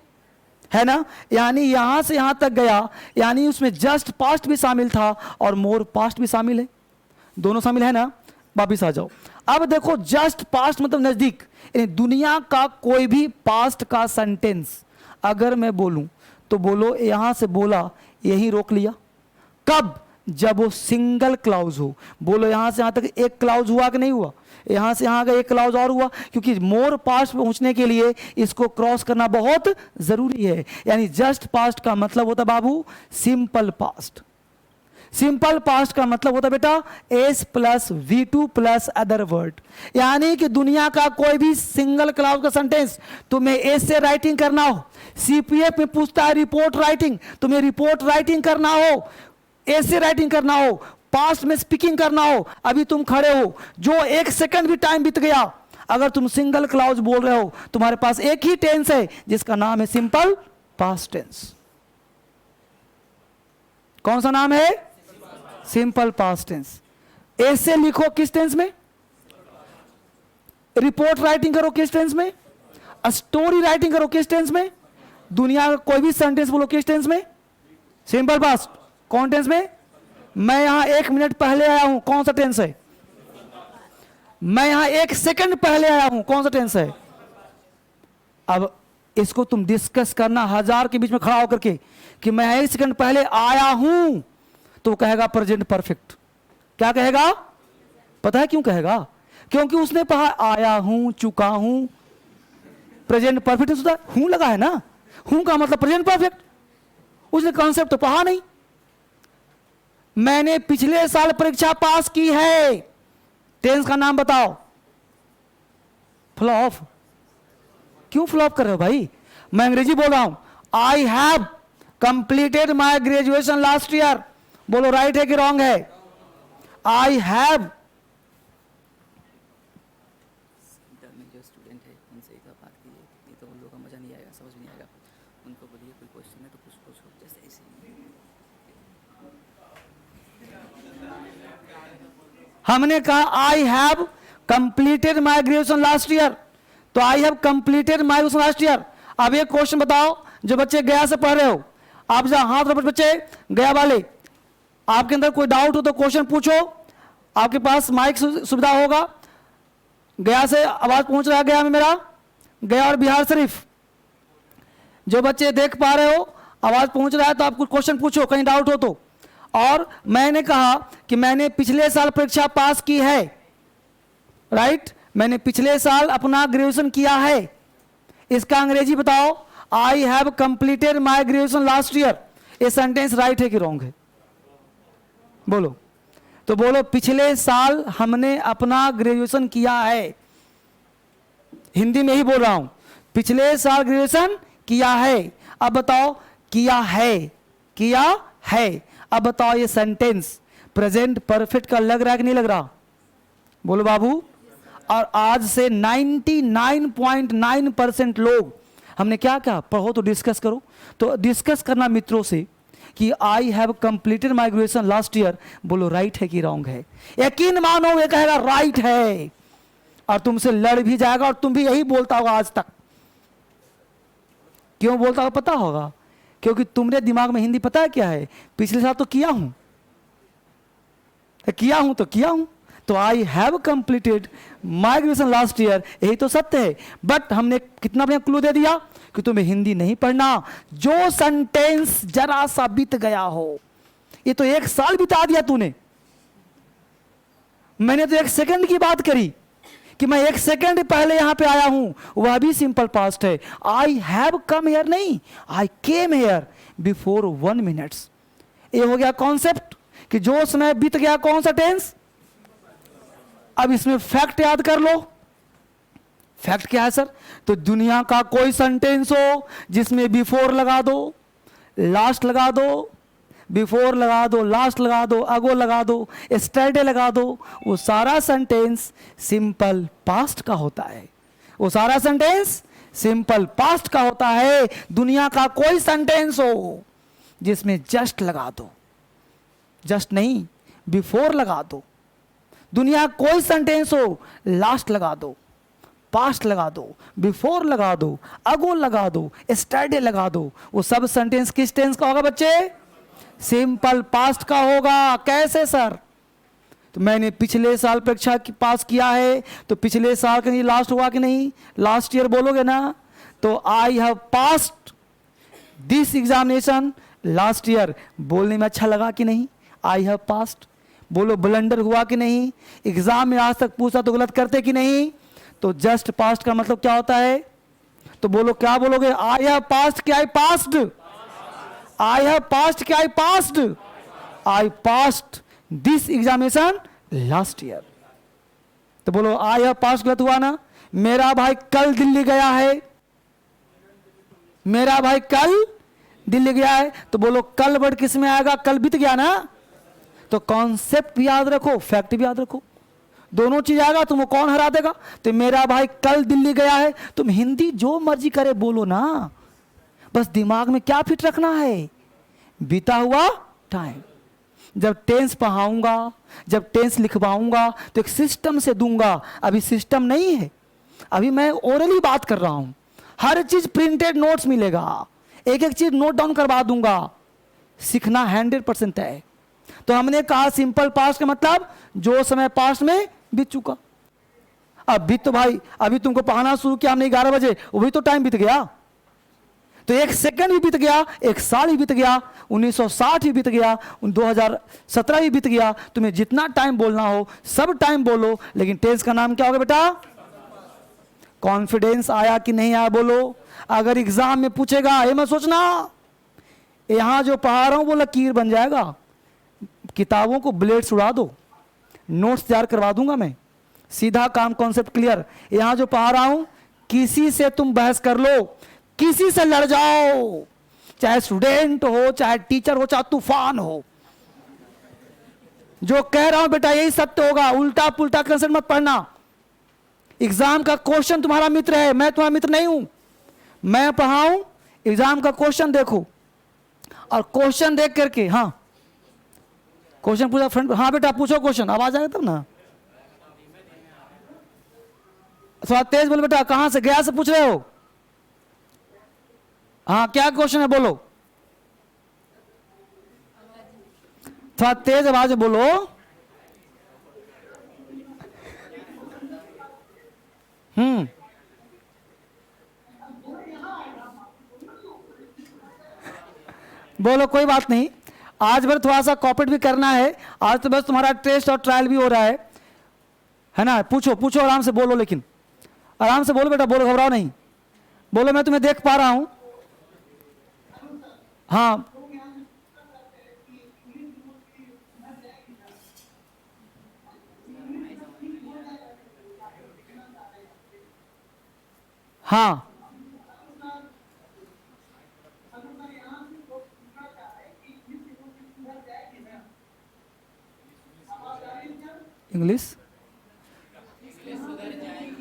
है ना? यानी यहां से यहां तक गया, यानी उसमें जस्ट पास्ट भी शामिल था और मोर पास्ट भी शामिल है, दोनों शामिल है ना। वापिस आ जाओ। अब देखो जस्ट पास्ट मतलब नजदीक। दुनिया का कोई भी पास्ट का सेंटेंस अगर मैं बोलूं तो बोलो यहां से बोला यहीं रोक लिया। कब? जब वो सिंगल क्लाउज हो। बोलो यहां से यहां तक एक क्लाउज हुआ कि नहीं हुआ? यहां से यहां का एक क्लाउज और हुआ, क्योंकि मोर पास्ट पहुंचने के लिए इसको क्रॉस करना बहुत जरूरी है। यानी जस्ट पास्ट का मतलब होता बाबू सिंपल पास्ट। सिंपल पास्ट का मतलब होता है बेटा S plus V2 plus other word, यानी कि दुनिया का कोई भी सिंगल क्लाउज का सेंटेंस तुम्हें एस से राइटिंग करना हो, सीपीएफ में पूछता है रिपोर्ट राइटिंग, तुम्हें रिपोर्ट राइटिंग करना हो, एस से राइटिंग करना हो, पास्ट में स्पीकिंग करना हो, अभी तुम खड़े हो, जो 1 सेकंड भी टाइम बीत गया, अगर तुम सिंगल क्लाउज बोल रहे हो, तुम्हारे पास एक ही टेंस है जिसका नाम है सिंपल पास्ट टेंस। कौन सा नाम है? Simple past tense. ऐसे लिखो किस टेंस में? रिपोर्ट राइटिंग करो किस टेंस में? स्टोरी राइटिंग करो किस टेंस में? दुनिया का कोई भी सेंटेंस बोलो किस टेंस में? Simple past. कौन टेंस में? मैं यहां 1 मिनट पहले आया हूं, कौन सा टेंस है? मैं यहां 1 सेकंड पहले आया हूं, कौन सा टेंस है? अब इसको तुम डिस्कस करना हजार के बीच में खड़ा होकर के कि मैं 1 सेकंड पहले आया हूं, तो कहेगा प्रेजेंट परफेक्ट। क्या कहेगा? पता है क्यों कहेगा? क्योंकि उसने कहा आया हूं, चुका हूं, प्रेजेंट परफेक्ट सुधा हूं लगा है ना, हूं का मतलब प्रेजेंट परफेक्ट। उसने कॉन्सेप्ट तो पढ़ा नहीं। मैंने पिछले साल परीक्षा पास की है, टेंस का नाम बताओ। फ्लॉप। क्यों फ्लॉप कर रहे हो भाई? मैं अंग्रेजी बोल रहा हूं। आई have completed my graduation last year, बोलो राइट है कि रॉन्ग है? I have. सेंटर में जो स्टूडेंट है उनसे एक बात कीजिए, नहीं तो उन लोगों का मज़ा नहीं आएगा, समझ नहीं आएगा। उनको बोलिए कोई क्वेश्चन है तो कुछ पूछो, जैसे ऐसे। हमने कहा I have completed my graduation last year, तो I have completed my graduation last year. अब एक क्वेश्चन बताओ, जो बच्चे गया से पढ़ रहे हो, आप जहां हाथ रखो बच्चे गया वाले, आपके अंदर कोई डाउट हो तो क्वेश्चन पूछो। आपके पास माइक सुविधा होगा। गया से आवाज पहुंच रहा है? गया में मेरा, गया और बिहार शरीफ, जो बच्चे देख पा रहे हो आवाज पहुंच रहा है तो आप कुछ क्वेश्चन पूछो, कहीं डाउट हो तो। और मैंने कहा कि मैंने पिछले साल परीक्षा पास की है, राइट? मैंने पिछले साल अपना ग्रेजुएशन किया है, इसका अंग्रेजी बताओ। आई have completed my graduation last year. ये सेंटेंस राइट है कि रॉन्ग है? बोलो। तो बोलो पिछले साल हमने अपना ग्रेजुएशन किया है। हिंदी में ही बोल रहा हूं, पिछले साल ग्रेजुएशन किया है। अब बताओ किया है, किया है। अब बताओ ये सेंटेंस प्रेजेंट परफेक्ट का लग रहा है कि नहीं लग रहा? बोलो बाबू। और आज से 99.9% लोग, हमने क्या कहा? पढ़ो तो डिस्कस करो। तो डिस्कस करना मित्रों से कि आई have completed my graduation last year, बोलो राइट है कि रॉन्ग है? यकीन मानो ये कहेगा राइट है, और तुमसे लड़ भी जाएगा, और तुम भी यही बोलता होगा आज तक। क्यों बोलता होगा पता होगा? क्योंकि तुमरे दिमाग में हिंदी पता है क्या है? पिछले साल तो किया हूं, किया हूं तो किया हूं, तो I have completed my graduation last year, यही तो सत्य है। बट हमने कितना बढ़िया क्लू दे दिया कि तुम्हें हिंदी नहीं पढ़ना। जो सेंटेंस जरा सा बीत गया हो, ये तो 1 साल बिता दिया तूने। मैंने तो 1 सेकंड की बात करी कि मैं 1 सेकंड पहले यहां पे आया हूं, वह भी सिंपल पास्ट है। आई हैव कम हेयर नहीं, आई केम हेयर बिफोर 1 मिनट्स। ये हो गया कॉन्सेप्ट कि जो समय बीत गया, कौन सा टेंस? अब इसमें फैक्ट याद कर लो। फैक्ट क्या है सर? तो दुनिया का कोई सेंटेंस हो जिसमें बिफोर लगा दो, लास्ट लगा दो, बिफोर लगा दो, लास्ट लगा दो, अगो लगा दो, स्टरडे लगा दो, वो सारा सेंटेंस सिंपल पास्ट का होता है। वो सारा सेंटेंस सिंपल पास्ट का होता है। दुनिया का कोई सेंटेंस हो जिसमें जस्ट लगा दो, जस्ट नहीं बिफोर लगा दो, दुनिया कोई सेंटेंस हो लास्ट लगा दो, पास्ट लगा दो, बिफोर लगा दो, अगो लगा दो, स्टरडे लगा दो, वो सब सेंटेंस किस टेंस का होगा बच्चे? सिंपल पास्ट का होगा। कैसे सर? तो मैंने पिछले साल परीक्षा पास किया है, तो पिछले साल का लास्ट हुआ कि नहीं? लास्ट ईयर बोलोगे ना? तो I have passed this examination last year, बोलने में अच्छा लगा कि नहीं? आई हैव पास्ड। बोलो ब्लंडर हुआ कि नहीं? एग्जाम में आज तक पूछा तो गलत करते कि नहीं? तो जस्ट पास्ट का मतलब क्या होता है? तो बोलो क्या बोलोगे? आई हैव पास्ड क्या? I passed. I have passed क्या? I passed. I passed this examination last year. तो बोलो आई हैव पास गलत हुआ ना। मेरा भाई कल दिल्ली गया है, मेरा भाई कल दिल्ली गया है, तो बोलो कल वर्ड किस में आएगा, कल बीत गया ना। तो कॉन्सेप्ट भी याद रखो, फैक्ट भी याद रखो, दोनों चीज आएगा। तुमको कौन हरा देगा? तो मेरा भाई कल दिल्ली गया है। तुम हिंदी जो मर्जी करे बोलो ना, बस दिमाग में क्या फिट रखना है, बीता हुआ टाइम। जब टेंस पढ़ाऊंगा, जब टेंस लिखवाऊंगा तो एक सिस्टम से दूंगा। अभी सिस्टम नहीं है, अभी मैं ओरली बात कर रहा हूं। हर चीज प्रिंटेड नोट्स मिलेगा, एक एक चीज नोट डाउन करवा दूंगा। सीखना 100% है। तो हमने कहा सिंपल पास्ट का मतलब जो समय पास्ट में बीत चुका। अब बीत तो भाई अभी तुमको पढ़ाना शुरू किया हमने 11 बजे, वही तो टाइम बीत गया। तो एक सेकंड भी बीत गया, एक साल भी बीत गया, 1960 भी बीत गया, 2017 भी बीत गया। तुम्हें जितना टाइम बोलना हो सब टाइम बोलो, लेकिन टेंस का नाम क्या होगा बेटा? कॉन्फिडेंस आया कि नहीं आया बोलो। अगर एग्जाम में पूछेगा ये मत सोचना यहां जो पढ़ा रहा हूं वो लकीर बन जाएगा। किताबों को ब्लेड उड़ा दो, नोट्स तैयार करवा दूंगा मैं, सीधा काम, कॉन्सेप्ट क्लियर। यहां जो पढ़ा रहा हूं किसी से तुम बहस कर लो, किसी से लड़ जाओ, चाहे स्टूडेंट हो, चाहे टीचर हो, चाहे तूफान हो, जो कह रहा हूं बेटा यही सत्य होगा। उल्टा पुल्टा कंसेप्ट मत पढ़ना। एग्जाम का क्वेश्चन तुम्हारा मित्र है, मैं तुम्हारा मित्र नहीं हूं। मैं पढ़ाऊं, एग्जाम का क्वेश्चन देखो, और क्वेश्चन देख करके, हाँ क्वेश्चन पूछा फ्रेंड, हाँ बेटा पूछो क्वेश्चन, आवाज आएगा तब ना। थोड़ा तेज बोलो बेटा, कहां से गया से पूछ रहे हो? हाँ क्या क्वेश्चन है बोलो, थोड़ा तेज आवाज में बोलो। बोलो कोई बात नहीं, आज भर थोड़ा सा कॉपरेट भी करना है। आज तो बस तुम्हारा टेस्ट और ट्रायल भी हो रहा है ना। पूछो पूछो, आराम से बोलो, लेकिन आराम से बोलो बेटा, बोलो, घबराओ नहीं, बोलो, मैं तुम्हें देख पा रहा हूं। हाँ हाँ इंग्लिश,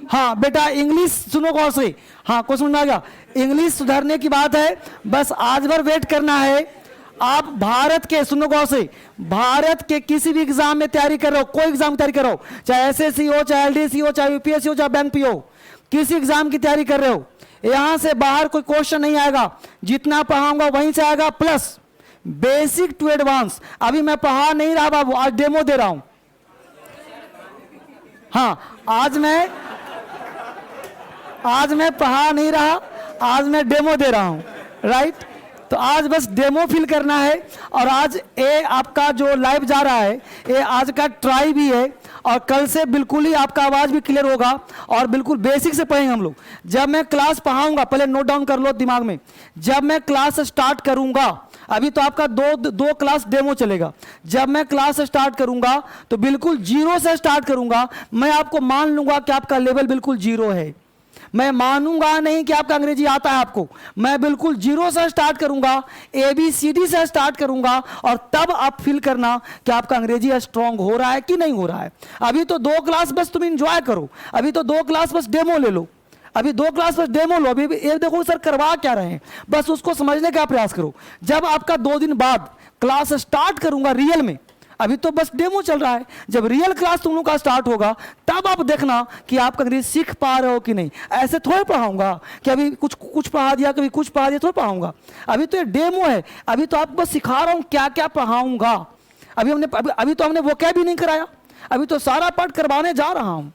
हाँ बेटा इंग्लिश सुनो गौर से। हाँ कुछ समझ में आ गया, इंग्लिश सुधारने की बात है, बस आज भर वेट करना है। आप भारत के, सुनो गौर से, भारत के किसी भी एग्जाम में तैयारी कर रहे हो, कोई एग्जाम की तैयारी कर रहे हो, चाहे एसएससी हो, चाहे एलडीसी हो, चाहे यूपीएससी हो, चाहे बैंक पी हो, किसी एग्जाम की तैयारी कर रहे हो, यहां से बाहर कोई क्वेश्चन नहीं आएगा। जितना पढ़ाऊंगा वहीं से आएगा, प्लस बेसिक टू एडवांस। अभी मैं पढ़ा नहीं रहा बाबू, आज डेमो दे रहा हूं। हाँ आज मैं पढ़ा नहीं रहा, आज मैं डेमो दे रहा हूं, राइट। तो आज बस डेमो फिल करना है। और आज ये आपका जो लाइव जा रहा है ये आज का ट्राई भी है, और कल से बिल्कुल ही आपका आवाज भी क्लियर होगा, और बिल्कुल बेसिक से पढ़ेंगे हम लोग। जब मैं क्लास पढ़ाऊंगा, पहले नोट डाउन कर लो दिमाग में, जब मैं क्लास स्टार्ट करूंगा, अभी तो आपका दो क्लास डेमो चलेगा, जब मैं क्लास स्टार्ट करूंगा तो बिल्कुल जीरो से स्टार्ट करूंगा। मैं आपको मान लूंगा कि आपका लेवल बिल्कुल जीरो है, मैं मानूंगा नहीं कि आपका अंग्रेजी आता है आपको, मैं बिल्कुल जीरो से स्टार्ट करूंगा, ABCD से स्टार्ट करूंगा, और तब आप फील करना कि आपका अंग्रेजी स्ट्रांग हो रहा है कि नहीं हो रहा है। अभी तो 2 क्लास बस तुम एंजॉय करो, अभी तो 2 क्लास बस डेमो ले लो, अभी 2 क्लास बस डेमो लो। अभी ये देखो सर करवा क्या रहे हैं, बस उसको समझने का प्रयास करो। जब आपका 2 दिन बाद क्लास स्टार्ट करूंगा रियल में, अभी तो बस डेमो चल रहा है, जब रियल क्लास तुम लोग का स्टार्ट होगा तब आप देखना कि आप अंग्रेजी सीख पा रहे हो कि नहीं। ऐसे थोड़े पढ़ाऊंगा कि अभी कुछ पढ़ा दिया, कभी कुछ पढ़ा दिया, थोड़ा पढ़ाऊंगा। अभी तो ये डेमो है, अभी तो आपको बस सिखा रहा हूं क्या क्या पढ़ाऊंगा। अभी तो हमने वो क्या भी नहीं कराया, अभी तो सारा पाठ करवाने जा रहा हूं।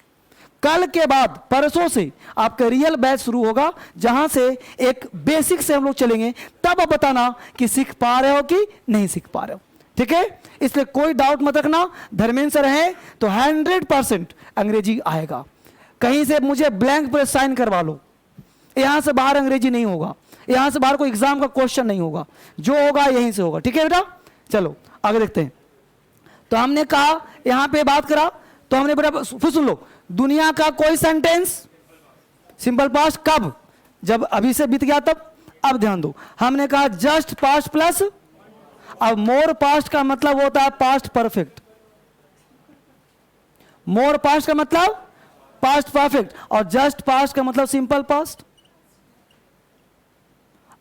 कल के बाद परसों से आपका रियल बैच शुरू होगा, जहां से एक बेसिक से हम लोग चलेंगे, तब आप बताना कि सीख पा रहे हो कि नहीं सीख पा रहे हो, ठीक है। इसलिए कोई डाउट मत रखना, धर्मेंद्र सर हैं तो 100% अंग्रेजी आएगा। कहीं से मुझे ब्लैंक पर साइन करवा लो, यहां से बाहर अंग्रेजी नहीं होगा, यहां से बाहर कोई एग्जाम का क्वेश्चन नहीं होगा, जो होगा यहीं से होगा, ठीक है बेटा। चलो आगे देखते हैं। तो हमने कहा यहां पे बात करा तो हमने बड़ा फिर सुन लो, दुनिया का कोई सेंटेंस सिंपल पास्ट कब, जब अभी से बीत गया तब। अब ध्यान दो, हमने कहा जस्ट पास्ट प्लस, अब मोर पास्ट का मतलब होता है पास्ट परफेक्ट। मोर पास्ट का मतलब पास्ट परफेक्ट और जस्ट पास्ट का मतलब सिंपल पास्ट।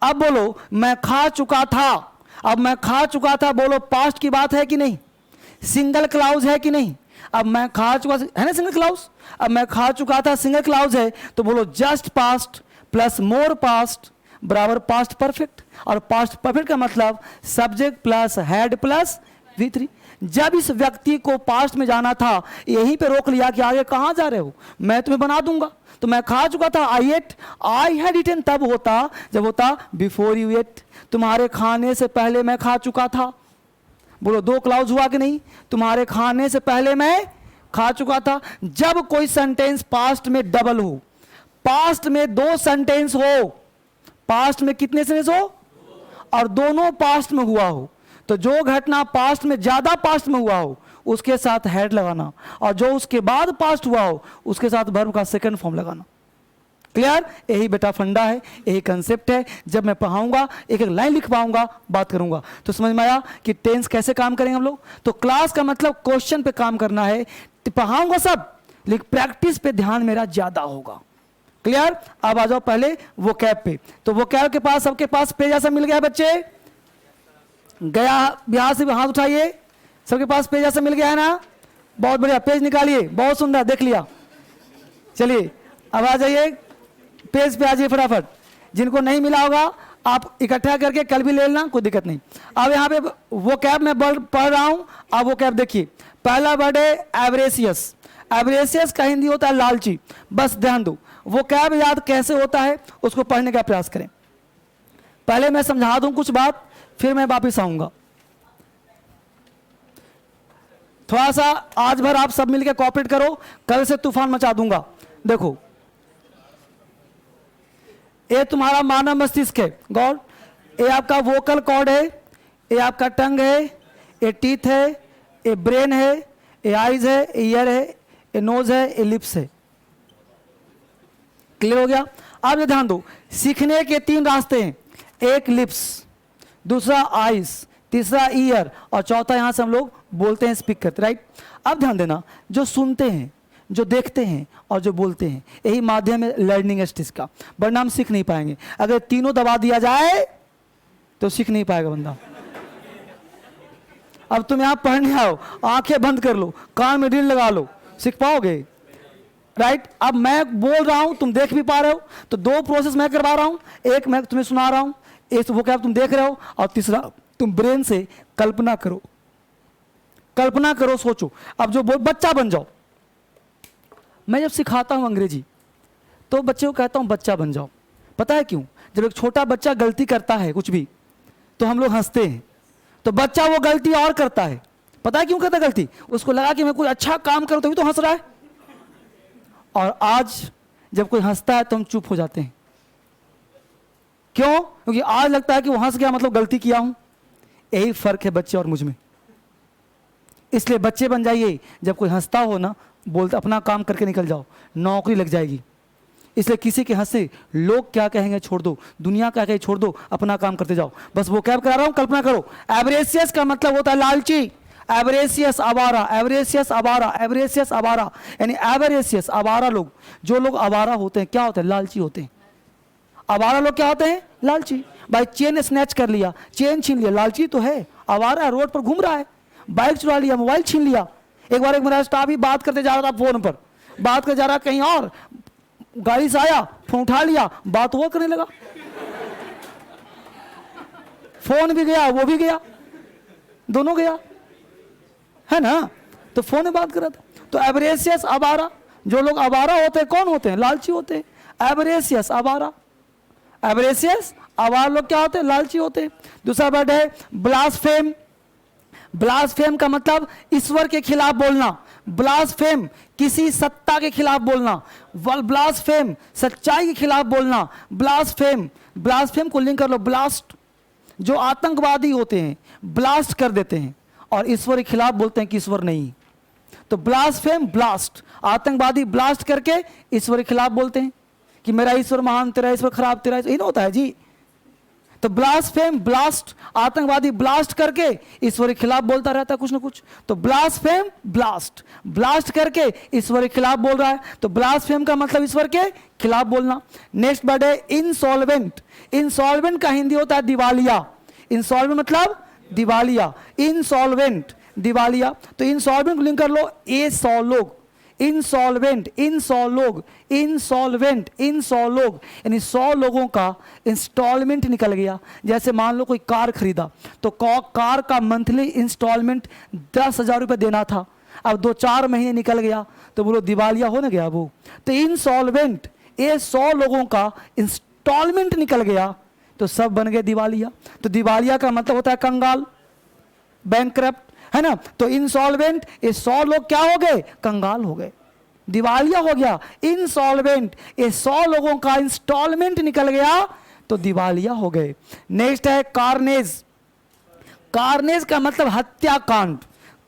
अब बोलो मैं खा चुका था, अब मैं खा चुका था बोलो पास्ट की बात है कि नहीं, सिंगल क्लाउज है कि नहीं। अब मैं खा चुका है ना सिंगल क्लाउज, अब मैं खा चुका था सिंगल क्लाउज है, तो बोलो जस्ट पास्ट प्लस मोर पास्ट बराबर पास्ट परफेक्ट। और पास्ट परफेक्ट का मतलब subject plus head plus V3। जब इस व्यक्ति को पास्ट में जाना था यहीं पे रोक लिया कि आगे कहां जा रहे हो, मैं तुम्हें बना दूंगा। तो मैं खा चुका था आई एट, आई हैड ईटन तब होता जब होता बिफोर यू एट, तुम्हारे खाने से पहले मैं खा चुका था। बोलो दो क्लाउज हुआ कि नहीं, तुम्हारे खाने से पहले मैं खा चुका था। जब कोई सेंटेंस पास्ट में डबल हो, पास्ट में दो सेंटेंस हो, पास्ट में कितने सेंटेंस हो और दोनों पास्ट में हुआ हो, तो जो घटना पास्ट में ज्यादा पास्ट में हुआ हो उसके साथ हेड लगाना और जो उसके बाद पास्ट हुआ हो उसके साथ वर्ब का सेकंड फॉर्म लगाना। क्लियर, यही बेटा फंडा है, यही कंसेप्ट है। जब मैं पढ़ाऊंगा एक एक लाइन लिख पाऊंगा, बात करूंगा, तो समझ में आया कि टेंस कैसे काम करेंगे हम लोग। तो क्लास का मतलब क्वेश्चन पे काम करना है, पढ़ाऊंगा सब लेकिन प्रैक्टिस पे ध्यान मेरा ज्यादा होगा। क्लियर, अब आ जाओ पहले वो कैब पे। तो वो कैब के पास सबके पास पेज ऐसा मिल गया है बच्चे, गया बिहार से हाथ उठाइए, सबके पास पेज ऐसा मिल गया है ना, बहुत बढ़िया, पेज निकालिए, बहुत सुंदर, देख लिया। चलिए अब आ जाइए पेज पे आ जाइए फटाफट। जिनको नहीं मिला होगा आप इकट्ठा करके कल भी ले लेना, कोई दिक्कत नहीं। अब यहाँ पे वो कैब में पढ़ रहा हूं, अब वो कैब देखिए। पहला वर्ड है एवरेसियस। एवरेसियस का हिंदी होता है लालची। बस ध्यान दो, वो कैब याद कैसे होता है उसको पढ़ने का प्रयास करें। पहले मैं समझा दूं कुछ बात, फिर मैं वापिस आऊंगा। थोड़ा सा आज भर आप सब मिलकर कोऑपरेट करो, कल से तूफान मचा दूंगा। देखो ये तुम्हारा मानव मस्तिष्क है गौर, ये आपका वोकल कॉर्ड है, ये आपका टंग है, ये टीथ है, ये ब्रेन है, ये आइज है, ये ईयर है, ये नोज है, ये लिप्स है। क्लियर हो गया। अब ये ध्यान दो, सीखने के तीन रास्ते हैं, एक लिप्स, दूसरा आइज, तीसरा ईयर और चौथा यहां से हम लोग बोलते हैं स्पीक करते, राइट। अब ध्यान देना, जो सुनते हैं, जो देखते हैं और जो बोलते हैं, यही माध्यम है लर्निंग स्टेज का, वरना हम सीख नहीं पाएंगे। अगर तीनों दबा दिया जाए तो सीख नहीं पाएगा बंदा। अब तुम यहां पढ़ने आओ, आंखें बंद कर लो, कान में ड्रिल लगा लो, सीख पाओगे, राइट। अब मैं बोल रहा हूं, तुम देख भी पा रहे हो, तो दो प्रोसेस मैं करवा रहा हूं, एक मैं तुम्हें सुना रहा हूं, एक वो क्या तुम देख रहे हो, और तीसरा तुम ब्रेन से कल्पना करो, कल्पना करो, सोचो। अब जो बच्चा बन जाओ। मैं जब सिखाता हूं अंग्रेजी तो बच्चे को कहता हूं बच्चा बन जाओ। पता है क्यों? जब एक छोटा बच्चा गलती करता है कुछ भी तो हम लोग हंसते हैं, तो बच्चा वो गलती और करता है। पता है क्यों करता है गलती? उसको लगा कि मैं कोई अच्छा काम करूं तभी तो हंस रहा है। और आज जब कोई हंसता है तो हम चुप हो जाते हैं। क्यों? क्योंकि आज लगता है कि वो हंस गया मतलब गलती किया हूं। यही फर्क है बच्चे और मुझ में। इसलिए बच्चे बन जाइए, जब कोई हंसता हो ना, बोलते अपना काम करके निकल जाओ, नौकरी लग जाएगी। इसलिए किसी के हंसे लोग क्या कहेंगे छोड़ दो, दुनिया क्या कहे छोड़ दो, अपना काम करते जाओ। बस वो क्या करा रहा हूं, कल्पना करो। एवरेसियस का मतलब होता है लालची, एवरेसियस आवारा, एवरेसियस आवारा, एवरेसियस आवारा, यानी एवरेसियस आवारा लोग। जो लोग आवारा होते हैं क्या होते हैं? लालची होते हैं। आवारा लोग क्या होते हैं? लालची। भाई चेन स्नैच कर लिया, चेन छीन लिया, लालची तो है, आवारा रोड पर घूम रहा है, बाइक चुरा लिया, मोबाइल छीन लिया। एक बार एक मेरा स्टाफ ही बात करते जा रहा था, फोन पर बात कर जा रहा कहीं और, गाड़ी से आया, फोन उठा लिया, बात वो करने लगा, फोन भी गया वो भी गया, दोनों गया, है ना। तो फोन में बात कर रहा था। तो एवरेसियस आवारा, जो लोग आवारा होते हैं कौन होते हैं? लालची होते हैं। एवरेसियस आवारा, एवरेसियस आवारा लोग क्या होते हैं? लालची होते हैं। दूसरा वर्ड है ब्लास्फेम। ब्लास्फेम का मतलब ईश्वर के खिलाफ बोलना, ब्लास्फेम किसी सत्ता के खिलाफ बोलना, ब्लास्फेम सच्चाई के खिलाफ बोलना, ब्लास्फेम। ब्लास्फेम को लिंक कर लो, ब्लास्ट, जो आतंकवादी होते हैं ब्लास्ट कर देते हैं, और ईश्वर के खिलाफ बोलते हैं कि ईश्वर नहीं। तो ब्लास्फेम, ब्लास्ट, आतंकवादी ब्लास्ट करके ईश्वर के खिलाफ बोलते हैं कि मेरा ईश्वर महान, तेरा ईश्वर खराब, तेरा ईश्वर, ये ना होता है जी। तो ब्लास्फेम, ब्लास्ट, आतंकवादी ब्लास्ट करके ईश्वर के खिलाफ बोलता रहता है कुछ ना कुछ। तो ब्लास्फेम, ब्लास्ट, ब्लास्ट करके ईश्वर के खिलाफ बोल रहा है। तो ब्लास्फेम का मतलब ईश्वर के खिलाफ बोलना। नेक्स्ट वर्ड है इंसॉल्वेंट। इंसॉल्वेंट का हिंदी होता है दिवालिया। इंसॉल्वेंट मतलब दिवालिया, इंसॉल्वेंट दिवालिया। तो इंसॉल्वेंट लिंक कर लो, ए 100 लोग, इंसॉल्वेंट, इंसॉलोग, इंसॉल्वेंट, इंसॉलोग, यानी 100 लोगों का इंस्टॉलमेंट निकल गया। जैसे मान लो कोई कार खरीदा तो कार का मंथली इंस्टॉलमेंट 10,000 रुपये देना था, अब 2-4 महीने निकल गया तो बोलो दिवालिया हो ना गया वो। तो इंसॉल्वेंट, ये 100 लोगों का इंस्टॉलमेंट निकल गया तो सब बन गए दिवालिया। तो दिवालिया का मतलब होता है कंगाल, बैंकक्रप्ट, है ना। तो इंसॉल्वेंट, ये 100 लोग क्या हो गए, कंगाल हो गए, दिवालिया हो गया। इंसॉल्वेंट, ये 100 लोगों का इंस्टॉलमेंट निकल गया तो दिवालिया हो गए। नेक्स्ट है कार्नेज। कार्नेज का मतलब हत्याकांड।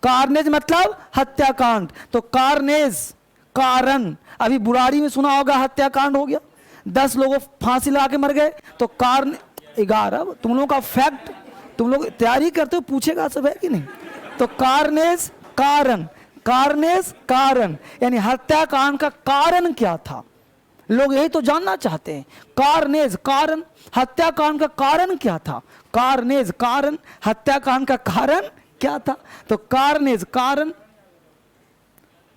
कार्नेज मतलब हत्याकांड। तो कार्नेज, कारण, अभी बुराड़ी में सुना होगा हत्याकांड हो गया, 10 लोगों फांसी लगा के मर गए। तो 11, तुम लोगों का फैक्ट, तुम लोग तैयारी करते हो, पूछेगा सब है कि नहीं। तो कार्नेज, कारण, कार्नेज कारण, यानी हत्याकांड का कारण क्या था, लोग यही तो जानना चाहते हैं। कार्नेज, कारण, हत्याकांड का कारण क्या था, कार्नेज कारण, हत्याकांड का कारण क्या था। तो कार्नेज कारण,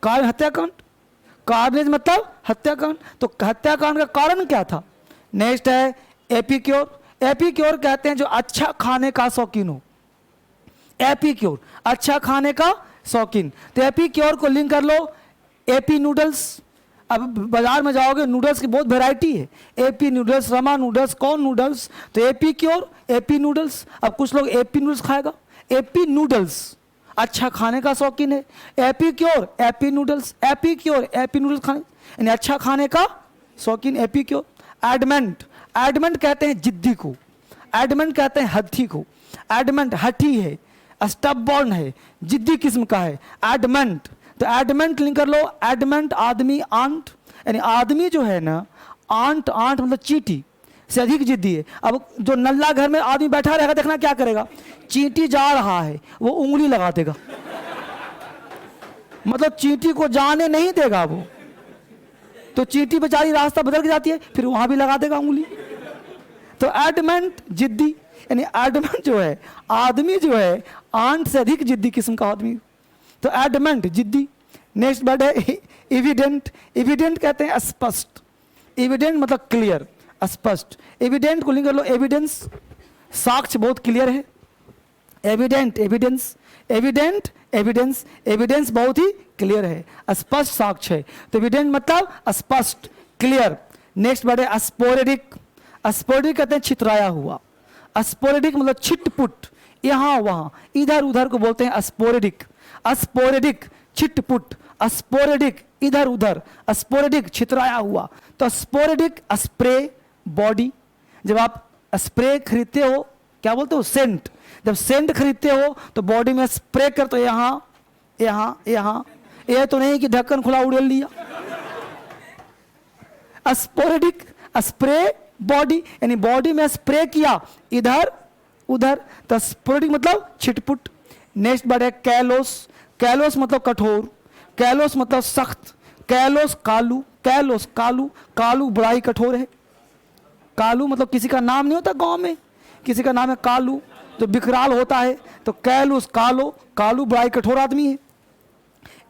कारण हत्याकांड, कार्नेज मतलब हत्याकांड, तो हत्याकांड का कारण क्या था। नेक्स्ट है एपिक्योर। एपिक्योर कहते हैं जो अच्छा खाने का शौकीन हो, एपिक्योर, अच्छा खाने का शौकीन। तो एपिक्योर को लिंक कर लो एपी नूडल्स। अब बाजार में जाओगे नूडल्स की बहुत वैरायटी है, AP noodles, Rama noodles, corn noodles. तो एपिक्योर, एपी नूडल्स। अब कुछ लोग एपी नूडल्स खाएगा, एपी नूडल्स, अच्छा खाने का शौकीन है, epicure, AP noodles, epicure, AP noodles खाने, यानी अच्छा खाने का शौकीन, एपिक्योर। एडमेंट, एडमेंट कहते हैं जिद्दी को, एडमेंट कहते हैं हठी को। एडमेंट हठी है, स्टबबॉर्न है, जिद्दी किस्म का है, एडमेंट। तो एडमेंट लिंक कर लो, एडमेंट आदमी, आंट, यानी आदमी जो है ना, आंट, आंट मतलब चींटी से अधिक जिद्दी है। अब जो नल्ला घर में आदमी बैठा रहेगा, देखना क्या करेगा, चींटी जा रहा है वो उंगली लगा देगा, मतलब चींटी को जाने नहीं देगा वो। तो चींटी बेचारी रास्ता बदल के जाती है, फिर वहां भी लगा देगा उंगली। तो एडमेंट जिद्दी, यानी एडमेंट जो है आदमी जो है आंट से अधिक जिद्दी किस्म का आदमी। तो एडमेंट जिद्दी। नेक्स्ट वर्ड है एविडेंट। एविडेंट कहते हैं स्पष्ट, एविडेंट मतलब क्लियर, स्पष्ट। एविडेंट को लिंक कर लो एविडेंस, साक्ष्य बहुत क्लियर है। Evident, evidence, evident, evidence, evidence बहुत ही क्लियर है, स्पष्ट साक्ष्य है। तो एविडेंट मतलब स्पष्ट, क्लियर। नेक्स्ट वर्ड है स्पोरेडिक। स्पोरेडिक कहते हैं छितराया हुआ, स्पोरेडिक मतलब छिटपुट, यहाँ वहाँ इधर उधर को बोलते हैं स्पोरेडिक। स्पोरेडिक छिटपुट, स्पोरेडिक इधर उधर, स्पोरेडिक छितराया हुआ। तो स्पोरेडिक स्प्रे बॉडी, जब आप स्प्रे खरीदते हो क्या बोलते हो, सेंट, जब सेंट खरीदते हो तो बॉडी में स्प्रे करते हो, यहाँ यहाँ यहाँ, यह तो नहीं कि ढक्कन खुला उड़ेल लिया। स्पोरेडिक स्प्रे बॉडी, यानी बॉडी में स्प्रे किया इधर उधर। तो स्पोरेडिक मतलब छिटपुट। नेक्स्ट वर्ड है कैलोस। कैलोस मतलब कठोर, कैलोस मतलब सख्त, कैलोस कालू, कैलोस कालू, कालू बड़ाई कठोर है। कालू मतलब किसी का नाम नहीं होता गांव में, किसी का नाम है कालू जो विकराल होता है। तो कैलूस कालो, कालू बड़ाई कठोर आदमी है।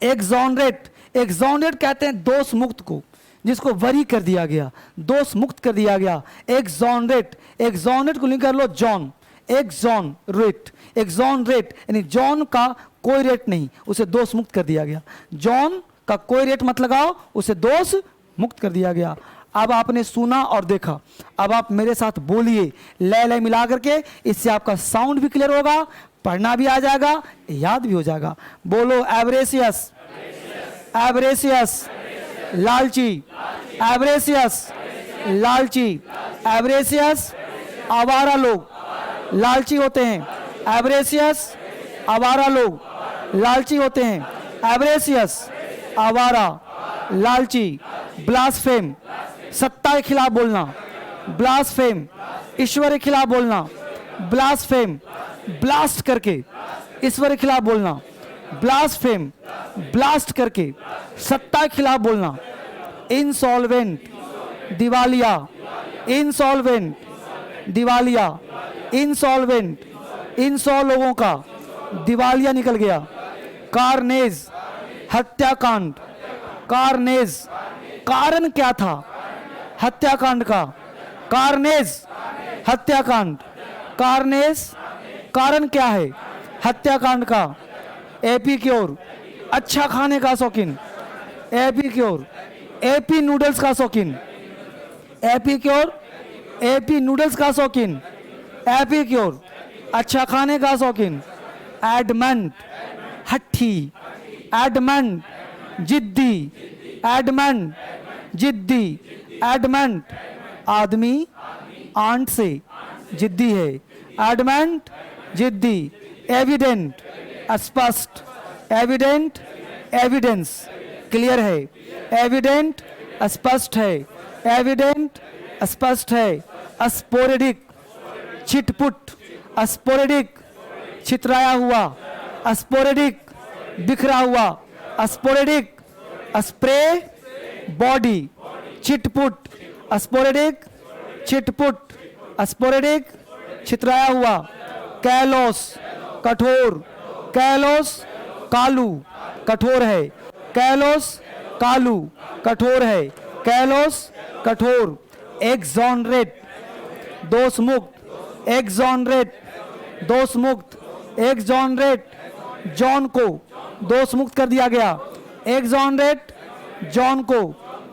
एक्सोनरेट, एक्सोनरेट कहते हैं दोष मुक्त को, जिसको वरी कर दिया गया, दोष मुक्त कर दिया गया, एक्सोनरेट। एक्सोनरेट को लिंक कर लो जॉन, एक्सोनरेट, एक्सोनरेट यानी जॉन का कोई रेट नहीं, उसे दोष मुक्त कर दिया गया। जॉन का कोई रेट मत लगाओ, उसे दोष मुक्त कर दिया गया। अब आपने सुना और देखा, अब आप मेरे साथ बोलिए लय लय मिला करके, इससे आपका साउंड भी क्लियर होगा, पढ़ना भी आ जाएगा, याद भी हो जाएगा। बोलो एवरेसियस, एवरेसियस, लालची, एवरेसियस, लालची, एवरेसियस आवारा लोग लालची होते हैं, एवरेसियस आवारा लोग लालची होते हैं। एवरेसियस आवारा, लालची। ब्लास्फेम सत्ता के खिलाफ बोलना, ब्लास्फेम ईश्वर के खिलाफ बोलना, ब्लास्फेम ब्लास्ट करके ईश्वर के खिलाफ बोलना, ब्लास्फेम ब्लास्ट करके सत्ता के खिलाफ बोलना। इंसॉल्वेंट दिवालिया, इंसॉल्वेंट दिवालिया, इंसॉल्वेंट इन 100 लोगों का दिवालिया निकल गया। कारनेज हत्याकांड, कारनेज कारण क्या था हत्याकांड का? कारनेज हत्याकांड, कारनेज कारण क्या है हत्याकांड का? एपिक्योर अच्छा खाने का शौकीन, एपिक्योर एपी नूडल्स का शौकीन, एपिक्योर एपी नूडल्स का शौकीन, एपिक्योर अच्छा खाने का शौकीन। एडमंड हट्ठी, एडमंड जिद्दी, एडमंड जिद्दी, एडमंड आदमी आंट से जिद्दी है, एडमंड जिद्दी। एविडेंट स्पष्ट, एविडेंट एविडेंस क्लियर है, एविडेंट स्पष्ट है, एविडेंट स्पष्ट है। स्पोरेडिक छिटपुट, स्पोरेडिक छितराया हुआ, स्पोरेडिक बिखरा हुआ, स्पोरेडिक स्प्रे बॉडी, छिटपुट स्पोरेडिक छिटपुट, स्पोरेडिक छितराया हुआ। कैलोस कठोर, कैलोस कालू कठोर है, कैलोस कालू कठोर है, कैलोस कठोर। एक्सॉनरेट दोष मुक्त, एक्सॉनरेट दोष मुक्त, एक्सॉनरेट जॉन को दोष मुक्त कर दिया गया, एक्सॉनरेट जॉन को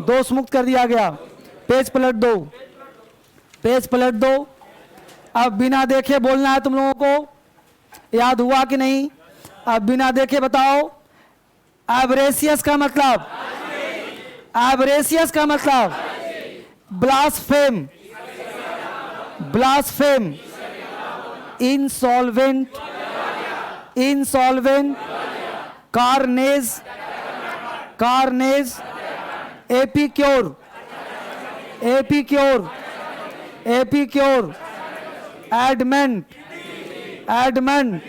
दोष मुक्त कर दिया गया। पेज पलट दो, पेज पलट दो। अब बिना देखे बोलना है तुम लोगों को, याद हुआ कि नहीं? अब बिना देखे बताओ। एवरेसियस का मतलब, एवरेसियस का मतलब blaspheme, blaspheme. Insolvent, insolvent. Carnage, carnage. Epicure, epicure, epicure. Adamant, adamant,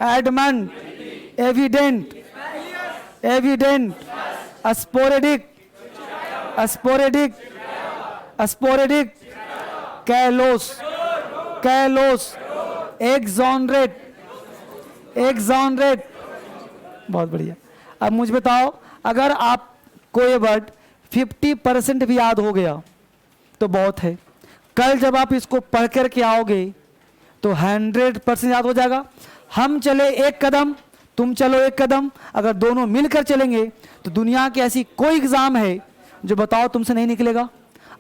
adamant. Evident, evident. Sporadic, sporadic, sporadic. Callous, callous. Exonerate, exonerate. बहुत बढ़िया। अब मुझे बताओ, अगर आपको ये वर्ड 50% भी याद हो गया तो बहुत है। कल जब आप इसको पढ़ कर के आओगे तो 100% याद हो जाएगा। हम चले एक कदम, तुम चलो एक कदम, अगर दोनों मिलकर चलेंगे तो दुनिया की ऐसी कोई एग्जाम है जो बताओ तुमसे नहीं निकलेगा।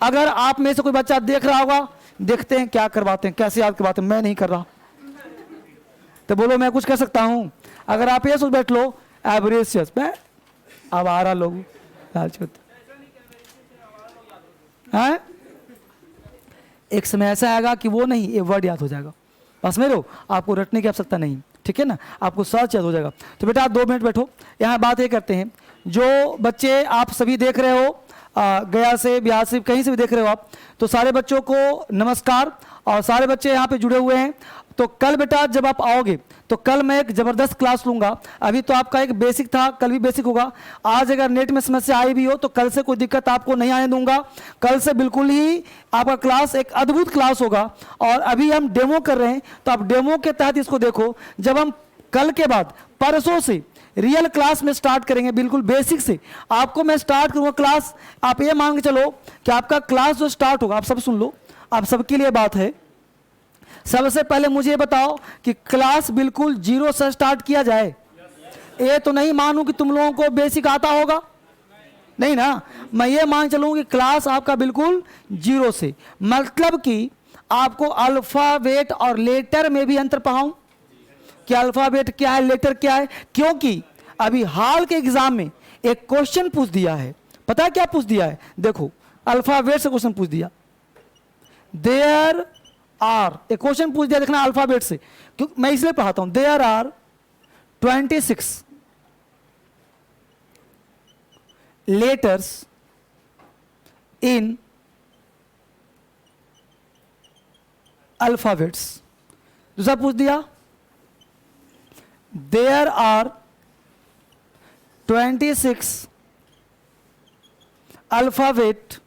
अगर आप में से कोई बच्चा देख रहा होगा, देखते हैं क्या करवाते हैं, कैसे याद करवाते हैं, मैं नहीं कर रहा, तो बोलो मैं कुछ कर सकता हूं। अगर आप ये सोच बैठ लो एवरेसियस, मैं अब आ रहा लोग हैं, एक समय ऐसा आएगा कि वो नहीं, ये वर्ड याद हो जाएगा। बस मेरे आपको रटने की आवश्यकता नहीं, ठीक है ना, आपको सर्च याद हो जाएगा। तो बेटा आप 2 मिनट बैठो। यहाँ बात ये करते हैं, जो बच्चे आप सभी देख रहे हो, गया से, बिहार से, कहीं से भी देख रहे हो आप, तो सारे बच्चों को नमस्कार। और सारे बच्चे यहाँ पे जुड़े हुए हैं। तो कल बेटा जब आप आओगे तो कल मैं एक ज़बरदस्त क्लास लूँगा। अभी तो आपका एक बेसिक था, कल भी बेसिक होगा। आज अगर नेट में समस्या आई भी हो तो कल से कोई दिक्कत आपको नहीं आने दूंगा। कल से बिल्कुल ही आपका क्लास एक अद्भुत क्लास होगा। और अभी हम डेमो कर रहे हैं, तो आप डेमो के तहत इसको देखो। जब हम कल के बाद परसों से रियल क्लास में स्टार्ट करेंगे, बिल्कुल बेसिक से आपको मैं स्टार्ट करूँगा क्लास। आप ये मान के चलो कि आपका क्लास जो स्टार्ट होगा, आप सब सुन लो, आप सबके लिए बात है। सबसे पहले मुझे ये बताओ कि क्लास बिल्कुल 0 से स्टार्ट किया जाए। ये तो नहीं मानूं कि तुम लोगों को बेसिक आता होगा, नहीं ना। मैं ये मान चलूँ कि क्लास आपका बिल्कुल 0 से, मतलब कि आपको अल्फ़ाबेट और लेटर में भी अंतर पढ़ाऊं कि अल्फ़ाबेट क्या है, लेटर क्या है। क्योंकि अभी हाल के एग्जाम में एक क्वेश्चन पूछ दिया है, पता है क्या पूछ दिया है? देखो, अल्फ़ाबेट से क्वेश्चन पूछ दिया, देयर आर, एक क्वेश्चन पूछ दिया, देखना अल्फ़ाबेट से। क्योंकि मैं इसलिए पढ़ाता हूं, there are 26 letters in alphabets. दूसरा पूछ दिया, there are 26 alphabet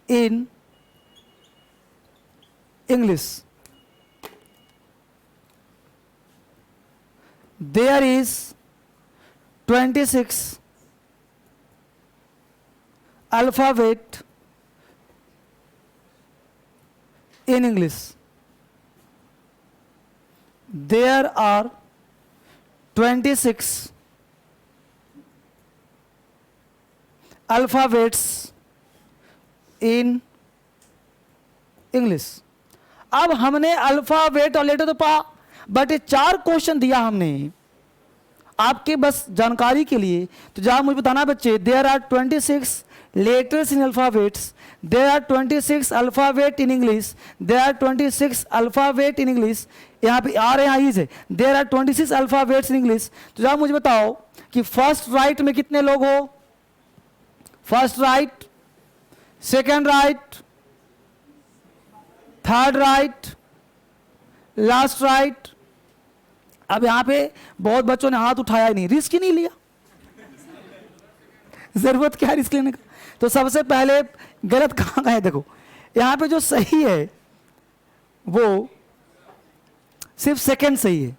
in English. There is 26 alphabet in English. There are 26 alphabets in English. अब हमने अल्फाबेट और लेटर तो पा, बट ये 4 क्वेश्चन दिया हमने आपके बस जानकारी के लिए। तो जहां मुझे बताना बच्चे, there are 26 letters in alphabets, there are 26 alphabet in English, there are 26 alphabet in English, यहाँ पे आ रहे हैं है, there are 26 alphabets in English. तो जहां मुझे बताओ कि फर्स्ट राइट में कितने लोग हो, first right, second right, third right, last right. अब यहां पे बहुत बच्चों ने हाथ उठाया ही नहीं, रिस्क ही नहीं लिया। जरूरत क्या है रिस्क लेने का। तो सबसे पहले गलत कहां गए, देखो यहां पे जो सही है वो सिर्फ सेकंड सही है,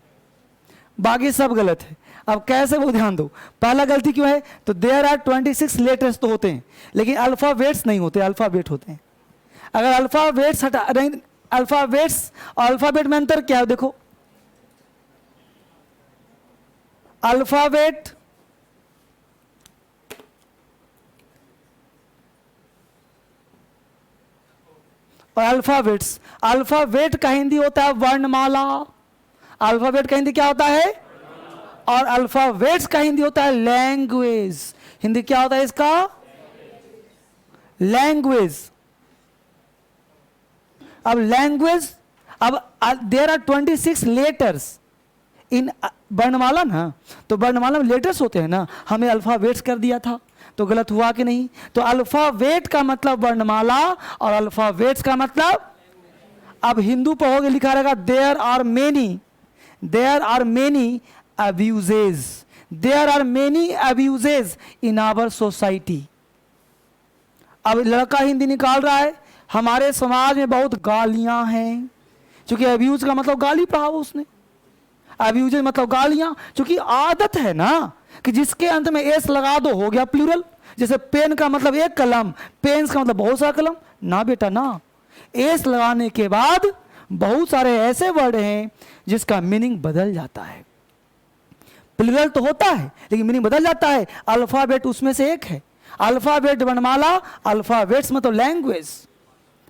बाकी सब गलत है। अब कैसे वो ध्यान दो, पहला गलती क्यों है, तो देयर आर 26 लेटर्स तो होते हैं लेकिन अल्फाबेट्स नहीं होते, अल्फाबेट होते हैं। अगर अल्फाबेट्स हटा नहीं, अल्फाबेट्स और अल्फाबेट में अंतर क्या है, देखो अल्फाबेट और अल्फाबेट्स, अल्फाबेट का हिंदी होता है वर्णमाला, अल्फाबेट का हिंदी क्या होता है, और अल्फाबेट्स का हिंदी होता है लैंग्वेज। हिंदी क्या होता है इसका, लैंग्वेज। अब लैंग्वेज, अब देयर आर 26 लेटर्स इन वर्णमाला ना, तो वर्णमाला में लेटर्स होते हैं ना, हमें अल्फाबेट्स कर दिया था, तो गलत हुआ कि नहीं। तो अल्फाबेट का मतलब वर्णमाला और अल्फाबेट्स का मतलब, अब हिंदू पढ़ोगे लिखा रहेगा there are many, there are many abuses, there are many abuses in our society. अब लड़का हिंदी निकाल रहा है, हमारे समाज में बहुत गालियां हैं, क्योंकि अब्यूज का मतलब गाली पढ़ा उसने, अब्यूज मतलब गालियां, क्योंकि आदत है ना कि जिसके अंत में एस लगा दो हो गया प्लूरल। जैसे पेन का मतलब एक कलम, पेन्स का मतलब बहुत सारा कलम, ना बेटा ना, एस लगाने के बाद बहुत सारे ऐसे वर्ड हैं जिसका मीनिंग बदल जाता है। प्लूरल तो होता है लेकिन मीनिंग बदल जाता है। अल्फाबेट उसमें से एक है, अल्फाबेट वर्णमाला, अल्फाबेट्स मतलब लैंग्वेज,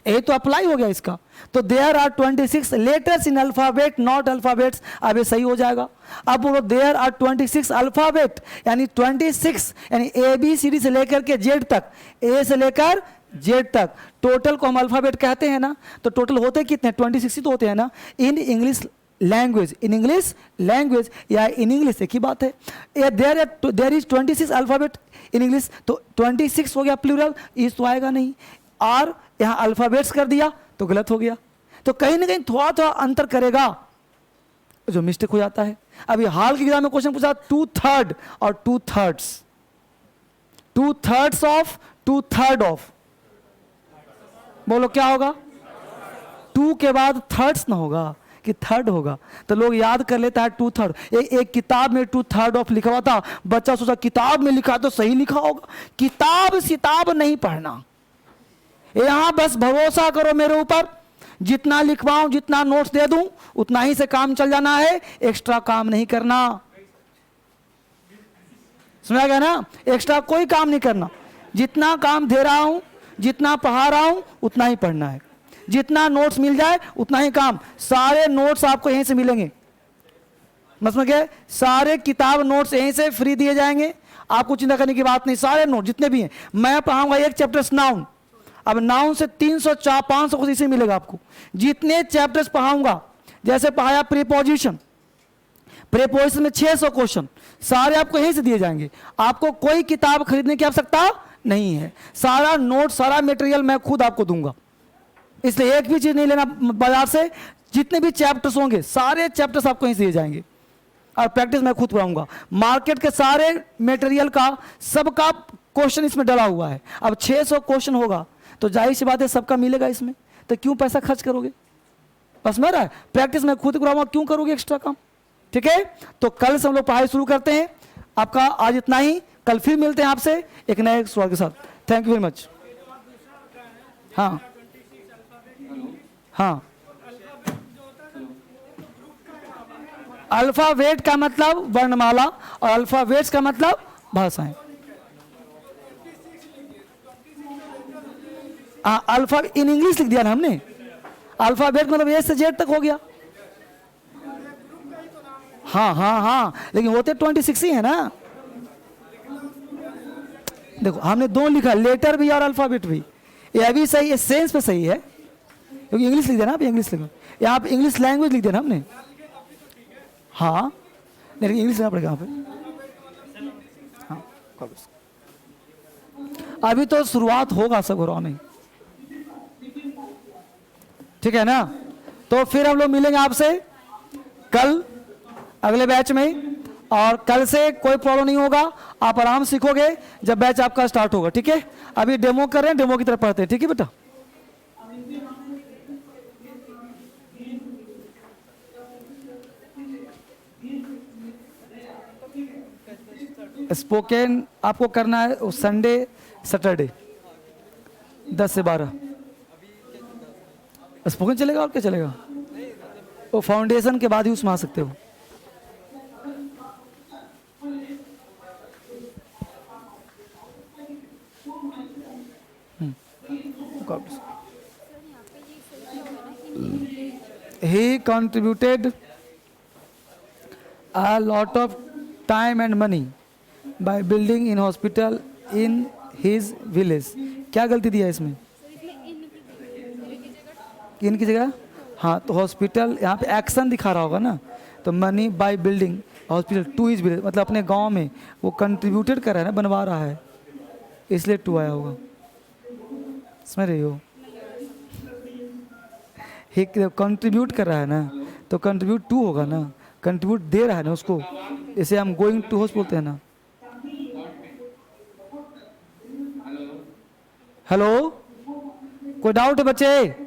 ये तो अप्लाई हो गया इसका। तो there are 26 letters in alphabet not alphabets, अब ये सही हो जाएगा। अब बोलो देयर आर 26 अल्फाबेट, यानी 26 यानी ए बी सी डी से लेकर के जेड तक, ए से लेकर जेड तक, टोटल को हम अल्फाबेट कहते हैं ना। तो टोटल होते कितने, 26 ही तो होते हैं ना। In English language, in English language या इन इंग्लिश एक ही बात है। There is 26 alphabet in English, तो 26 हो गया प्लूरल, इस तो आएगा नहीं। और यहाँ अल्फाबेट्स कर दिया तो गलत हो गया। तो कहीं ना कहीं थोड़ा थोड़ा अंतर करेगा, जो मिस्टेक हो जाता है। अभी हाल की एग्जाम में क्वेश्चन पूछा 2/3 और 2/3, 2/3 ऑफ 2/3 ऑफ, बोलो क्या होगा, 2 के बाद थर्ड्स ना होगा कि थर्ड होगा, तो लोग याद कर लेता है 2/3। एक किताब में 2/3 ऑफ लिखा हुआ था, बच्चा सोचा किताब में लिखा तो सही लिखा होगा। किताब सिताब नहीं पढ़ना, यहां बस भरोसा करो मेरे ऊपर, जितना लिखवाऊं जितना नोट्स दे दूं उतना ही से काम चल जाना है, एक्स्ट्रा काम नहीं करना। सुना गया ना, एक्स्ट्रा कोई काम नहीं करना, जितना काम दे रहा हूं जितना पढ़ा रहा हूं उतना ही पढ़ना है, जितना नोट्स मिल जाए उतना ही काम। सारे नोट्स आपको यहीं से मिलेंगे, समझ गए, सारे किताब नोट्स यहीं से फ्री दिए जाएंगे, आपको चिंता करने की बात नहीं। सारे नोट जितने भी हैं, मैं पढ़ाऊंगा एक चैप्टर नाउन, अब नाउन से 300-500 कुछ इसे मिलेगा आपको। जितने चैप्टर्स पढ़ाऊंगा, जैसे पढ़ाया प्रीपोजिशन, प्रीपोजिशन में 600 क्वेश्चन सारे आपको यहीं से दिए जाएंगे, आपको कोई किताब खरीदने की आवश्यकता नहीं है, सारा नोट सारा मटेरियल मैं खुद आपको दूंगा, इसलिए एक भी चीज नहीं लेना बाजार से, जितने भी चैप्टर्स होंगे सारे चैप्टर्स आपको यहीं से दिए जाएंगे और प्रैक्टिस मैं खुद कराऊंगा। मार्केट के सारे मटेरियल का सबका क्वेश्चन इसमें डला हुआ है। अब 600 क्वेश्चन होगा तो जाहिर सी बात है सबका मिलेगा इसमें, तो क्यों पैसा खर्च करोगे? बस मेरा है, प्रैक्टिस मैं खुद कराऊंगा, क्यों करोगे एक्स्ट्रा काम? ठीक है, तो कल से हम लोग पढ़ाई शुरू करते हैं। आपका आज इतना ही, कल फिर मिलते हैं आपसे एक नए सवाल के साथ। Thank you very much. हाँ हाँ, अल्फाबेट का मतलब वर्णमाला और अल्फाबेट्स का मतलब भाषाएं। अल्फा इन इंग्लिश लिख दिया ना हमने, अल्फाबेट मतलब ए से जेड तक हो गया। हाँ हाँ हाँ, लेकिन होते 26 ही है ना। देखो हमने दो लिखा, लेटर भी और अल्फाबेट भी, यह भी सही है, सेंस पे सही है, क्योंकि इंग्लिश लिख देना, आप इंग्लिश लिखो, यहाँ पे इंग्लिश लैंग्वेज लिख देना हमने। हाँ लेकिन इंग्लिश लिखना पड़ेगा यहाँ पे। हाँ अभी तो शुरुआत होगा सब घरों में, ठीक है ना। तो फिर हम लोग मिलेंगे आपसे कल अगले बैच में, और कल से कोई प्रॉब्लम नहीं होगा, आप आराम सीखोगे जब बैच आपका स्टार्ट होगा। ठीक है, अभी डेमो कर रहे हैं, डेमो की तरफ पढ़ते हैं। ठीक है बेटा, स्पोकन आपको करना है संडे सैटरडे 10 से 12। स्पोकन चलेगा और क्या चलेगा, वो फाउंडेशन के बाद ही उसमें आ सकते हो। He contributed a lot of time and money by building in hospital in his village। क्या गलती दिया है इसमें? इन की जगह, हाँ तो हॉस्पिटल यहाँ पे एक्शन दिखा रहा होगा ना, तो money by building hospital to his village, मतलब अपने गांव में वो कंट्रीब्यूटेड कर रहा है ना, बनवा रहा है, इसलिए टू आया होगा। समझ रही हो, कंट्रीब्यूट कर रहा है ना, तो कंट्रीब्यूट टू होगा ना, कंट्रीब्यूट दे रहा है ना उसको, इसे हम गोइंग टू हाउस बोलते हैं ना। हेलो, कोई डाउट है बच्चे?